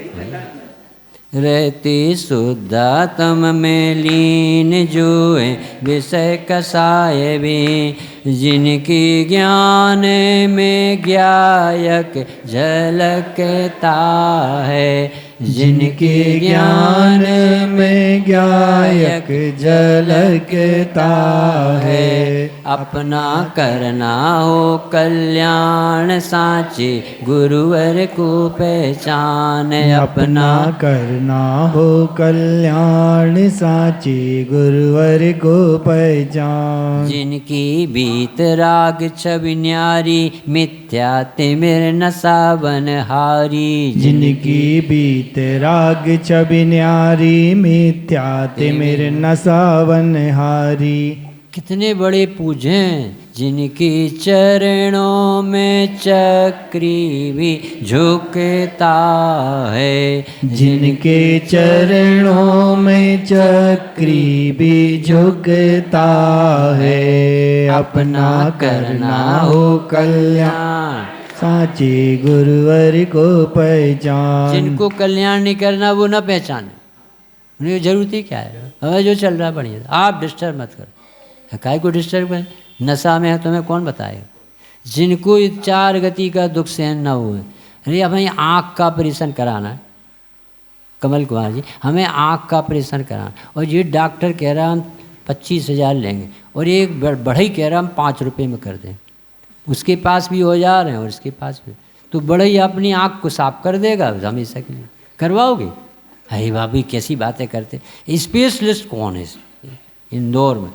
रहते शुद्धात्म में लीन जो है विषय कसाय भी। जिनकी ज्ञान में ज्ञायक झलकता है। जिनके ज्ञान में ज्ञायक झलकता है। अपना करना हो कल्याण साचे गुरुवर को पहचान। अपना करना हो कल्याण साचे गुरुवर को पहचान। जिनकी बीत राग छवि न्यारी मिथ्या तिमिर नशा बनहारी। जिनकी बीत राग छवि न्यारी मिथ्या तिमिर नशा बनहारी। कितने बड़े पूजे जिनके चरणों में चक्री भी झुकता है। जिनके चरणों में चक्री भी झुकता है। अपना करना हो कल्याण साचे गुरुवर को पहचान। जिनको कल्याण नहीं करना वो न पहचाने, उन्हें जरूरत ही क्या है? हमें जो चल रहा है बढ़िया, आप डिस्टर्ब मत करो। काय को डिस्टर्ब करें? नशा में है तुम्हें कौन बताएगा? जिनको 4 गति का दुख सहन न हुए, अरे हमें आँख का ऑपरेशन कराना है, कमल कुमार जी हमें आँख का ऑपरेशन कराना, और ये डॉक्टर कह रहा हम 25,000 लेंगे, और एक बढ़ई कह रहा हम 5 रुपये में कर दें। उसके पास भी औजार हैं और इसके पास भी, तो बढ़ई अपनी आँख को साफ कर देगा हमेशा के लिए। करवाओगे? अरे भाभी कैसी बातें करते। स्पेशलिस्ट कौन है इंदौर में?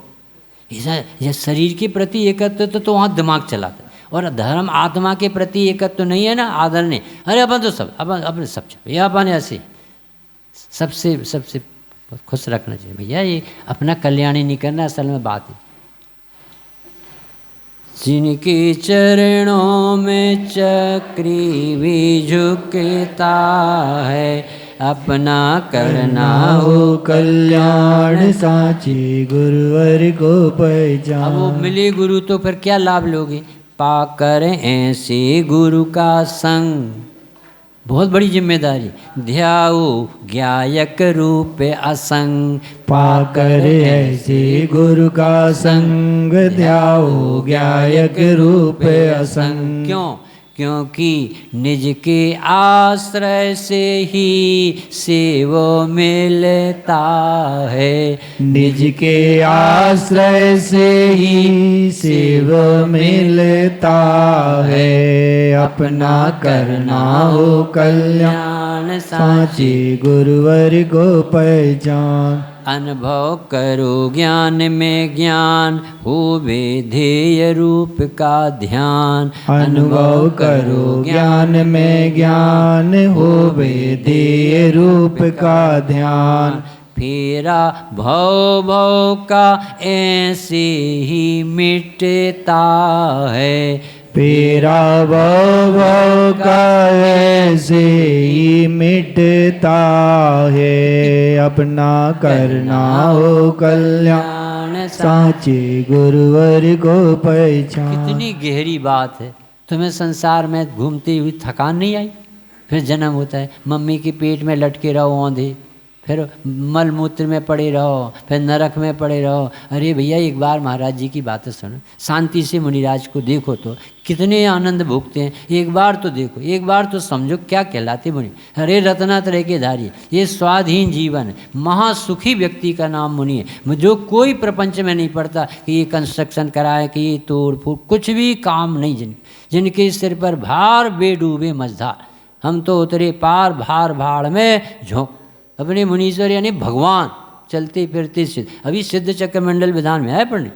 ऐसा शरीर के प्रति एकत्व तो वहाँ दिमाग चलाता है, और धर्म आत्मा के प्रति एकत्व तो नहीं है ना, आदर नहीं। अरे अपन तो सब अपने सब ये अपन ऐसे सबसे खुश रखना चाहिए भैया, ये अपना कल्याण ही नहीं करना असल में बात है। जिनके चरणों में चक्री भी झुकता है। अपना करना हो कल्याण साचे गुरुवर को पहचान। अब वो मिले गुरु तो फिर क्या लाभ लोगे? पाकर ऐसे गुरु का संग, बहुत बड़ी जिम्मेदारी। ध्याओ ज्ञायक रूप असंग। पाकर ऐसे गुरु का संग ध्याओ ज्ञायक रूप असंग। क्यों? क्योंकि निज के आश्रय से ही सेव मिलता है। निज के आश्रय से ही सेव मिलता है। अपना करना हो कल्याण साचे गुरुवर को पहचान। अनुभव करो ज्ञान में ज्ञान, होवे ध्येय रूप का ध्यान। अनुभव करो ज्ञान में ज्ञान, होवे ध्येय रूप का ध्यान। फेरा भव भव का ऐसे ही मिटता है। फेरा भव भव का ऐसे ही मिटता है। अपना करना हो कल्याण साचे गुरुवर को पहचान। कितनी गहरी बात है। तुम्हें संसार में घूमती हुई थकान नहीं आई? फिर जन्म होता है, मम्मी के पेट में लटके रहो औंधे, फिर मल मूत्र में पड़े रहो, फिर नरक में पड़े रहो। अरे भैया एक बार महाराज जी की बातें सुनो, शांति से मुनिराज को देखो तो कितने आनंद भोगते हैं। एक बार तो देखो, एक बार तो समझो क्या कहलाते मुनि। अरे रत्नात्रय के धारी, ये स्वाधीन जीवन है। महासुखी व्यक्ति का नाम मुनि है, जो कोई प्रपंच में नहीं पड़ता कि ये कंस्ट्रक्शन कराए, कि ये तोड़ फूट, कुछ भी काम नहीं। जिनके सिर पर भार बेडूबे मझधार, हम तो उतरे पार भार भाड़ में झोंक। अपने मुनीश्वर यानी भगवान चलते फिरते सिद्ध। अभी सिद्ध चक्र मंडल विधान में है पढ़ने,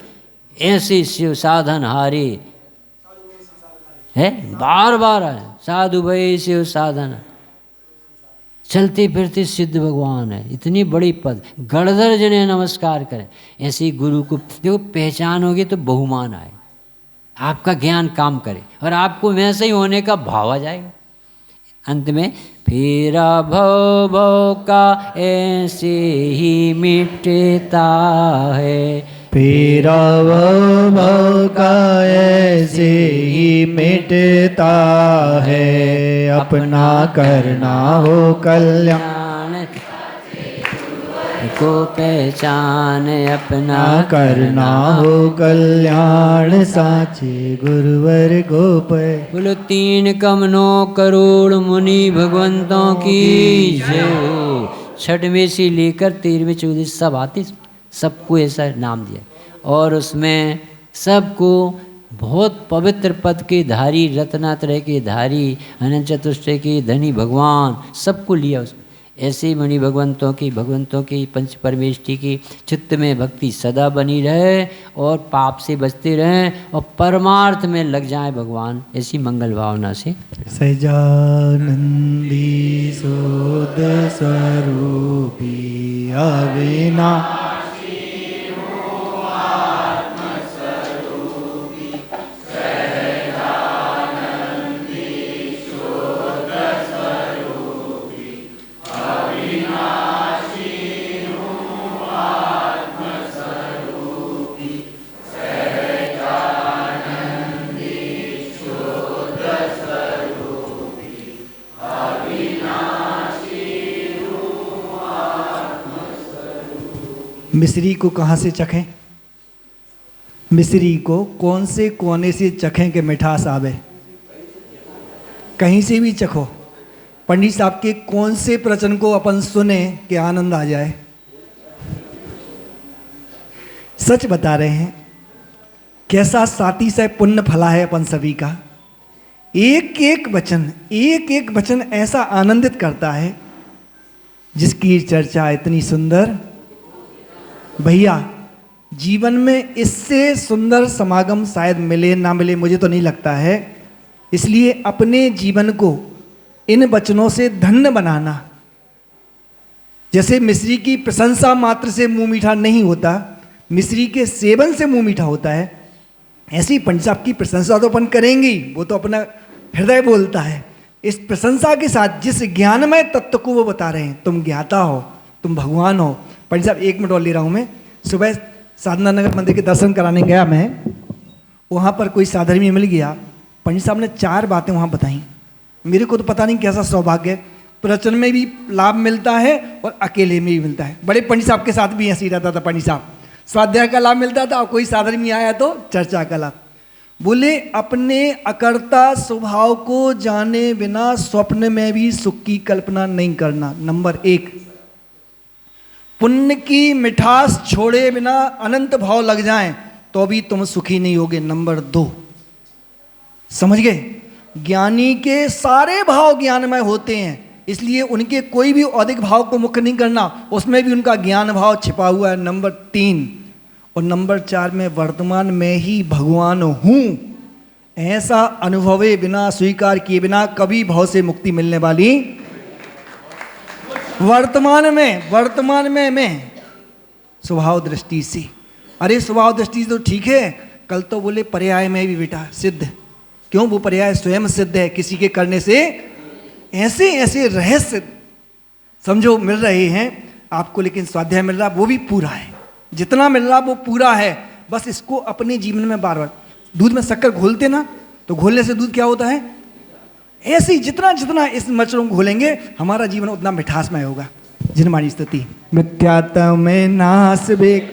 ऐसे शिव साधन हारे है, बार बार आए। साधु भय से साधन, चलते फिरते सिद्ध भगवान है, इतनी बड़ी पद। गणधर जने नमस्कार करें। ऐसे ही गुरु को देखो, पहचान होगी तो बहुमान आए, आपका ज्ञान काम करे और आपको वैसे ही होने का भाव आ जाएगा। अंत में फेरा भव भव का ऐसे ही मिटता है, फेरा भव भव का ऐसे ही मिटता है, अपना करना हो कल्याण को पहचान अपना करना हो कल्याण, साचे गुरुवर गोपय। बोलो 3 कमनों करोड़ मुनि भगवंतों की जय हो। 6वें से लेकर 13वें 14 सब आते, सबको ऐसा नाम दिया और उसमें सबको बहुत पवित्र पद के धारी, रत्नात्रय के धारी, अनंत चतुष्टय के धनी भगवान सबको लिया उसमें। ऐसे ही मणि भगवंतों की पंच परमेष्टि की चित्त में भक्ति सदा बनी रहे और पाप से बचते रहें और परमार्थ में लग जाएं भगवान, ऐसी मंगल भावना से। सजानंदी सोद स्वरूपी अविनाशी मिश्री को कहाँ से चखें? मिश्री को कौन से कोने से चखें कि मिठास आवे? कहीं से भी चखो। पंडित साहब के कौन से प्रवचन को अपन सुने कि आनंद आ जाए? सच बता रहे हैं, कैसा साथी से पुण्य फला है अपन सभी का। एक एक वचन ऐसा आनंदित करता है, जिसकी चर्चा इतनी सुंदर। भैया, जीवन में इससे सुंदर समागम शायद मिले ना मिले, मुझे तो नहीं लगता है। इसलिए अपने जीवन को इन वचनों से धन्य बनाना। जैसे मिश्री की प्रशंसा मात्र से मुंह मीठा नहीं होता, मिश्री के सेवन से मुंह मीठा होता है। ऐसी पंडित साहब की प्रशंसा तो अपन करेंगे, वो तो अपना हृदय बोलता है। इस प्रशंसा के साथ जिस ज्ञानमय तत्व को वो बता रहे हैं, तुम ज्ञाता हो, तुम भगवान हो। पंडित साहब 1 मिनट और ले रहा हूँ मैं। सुबह साधना नगर मंदिर के दर्शन कराने गया मैं, वहाँ पर कोई साधर्मी मिल गया। पंडित साहब ने 4 बातें वहाँ बताई। मेरे को तो पता नहीं कैसा सौभाग्य है, प्रवचन में भी लाभ मिलता है और अकेले में भी मिलता है। बड़े पंडित साहब के साथ भी ऐसे ही रहता था। पंडित साहब स्वाध्याय का लाभ मिलता था और कोई साधर्मी आया तो चर्चा का लाभ। बोले, अपने अकर्ता स्वभाव को जाने बिना स्वप्न में भी सुख की कल्पना नहीं करना। नंबर 1, पुण्य की मिठास छोड़े बिना अनंत भाव लग जाएं तो भी तुम सुखी नहीं होगे। नंबर 2, समझ गए? ज्ञानी के सारे भाव ज्ञानमय होते हैं, इसलिए उनके कोई भी अधिक भाव को मुख्य नहीं करना, उसमें भी उनका ज्ञान भाव छिपा हुआ है। नंबर 3 और नंबर 4 में वर्तमान में ही भगवान हूँ, ऐसा अनुभवे बिना, स्वीकार किए बिना कभी भाव से मुक्ति मिलने वाली। वर्तमान में मैं स्वभाव दृष्टि से, अरे स्वभाव दृष्टि से तो ठीक है, कल तो बोले पर्याय में भी बेटा सिद्ध। क्यों? वो पर्याय स्वयं सिद्ध है, किसी के करने से। ऐसे ऐसे रहस्य समझो मिल रहे हैं आपको, लेकिन स्वाध्याय मिल रहा वो भी पूरा है। जितना मिल रहा वो पूरा है, बस इसको अपने जीवन में बार बार। दूध में शक्कर घोलते ना, तो घोलने से दूध क्या होता है? ऐसे ही जितना जितना इस मचरों को घोलेंगे, हमारा जीवन उतना मिठासमय होगा। जिनमानी स्तुति। मिथ्यात्व में नाश बेक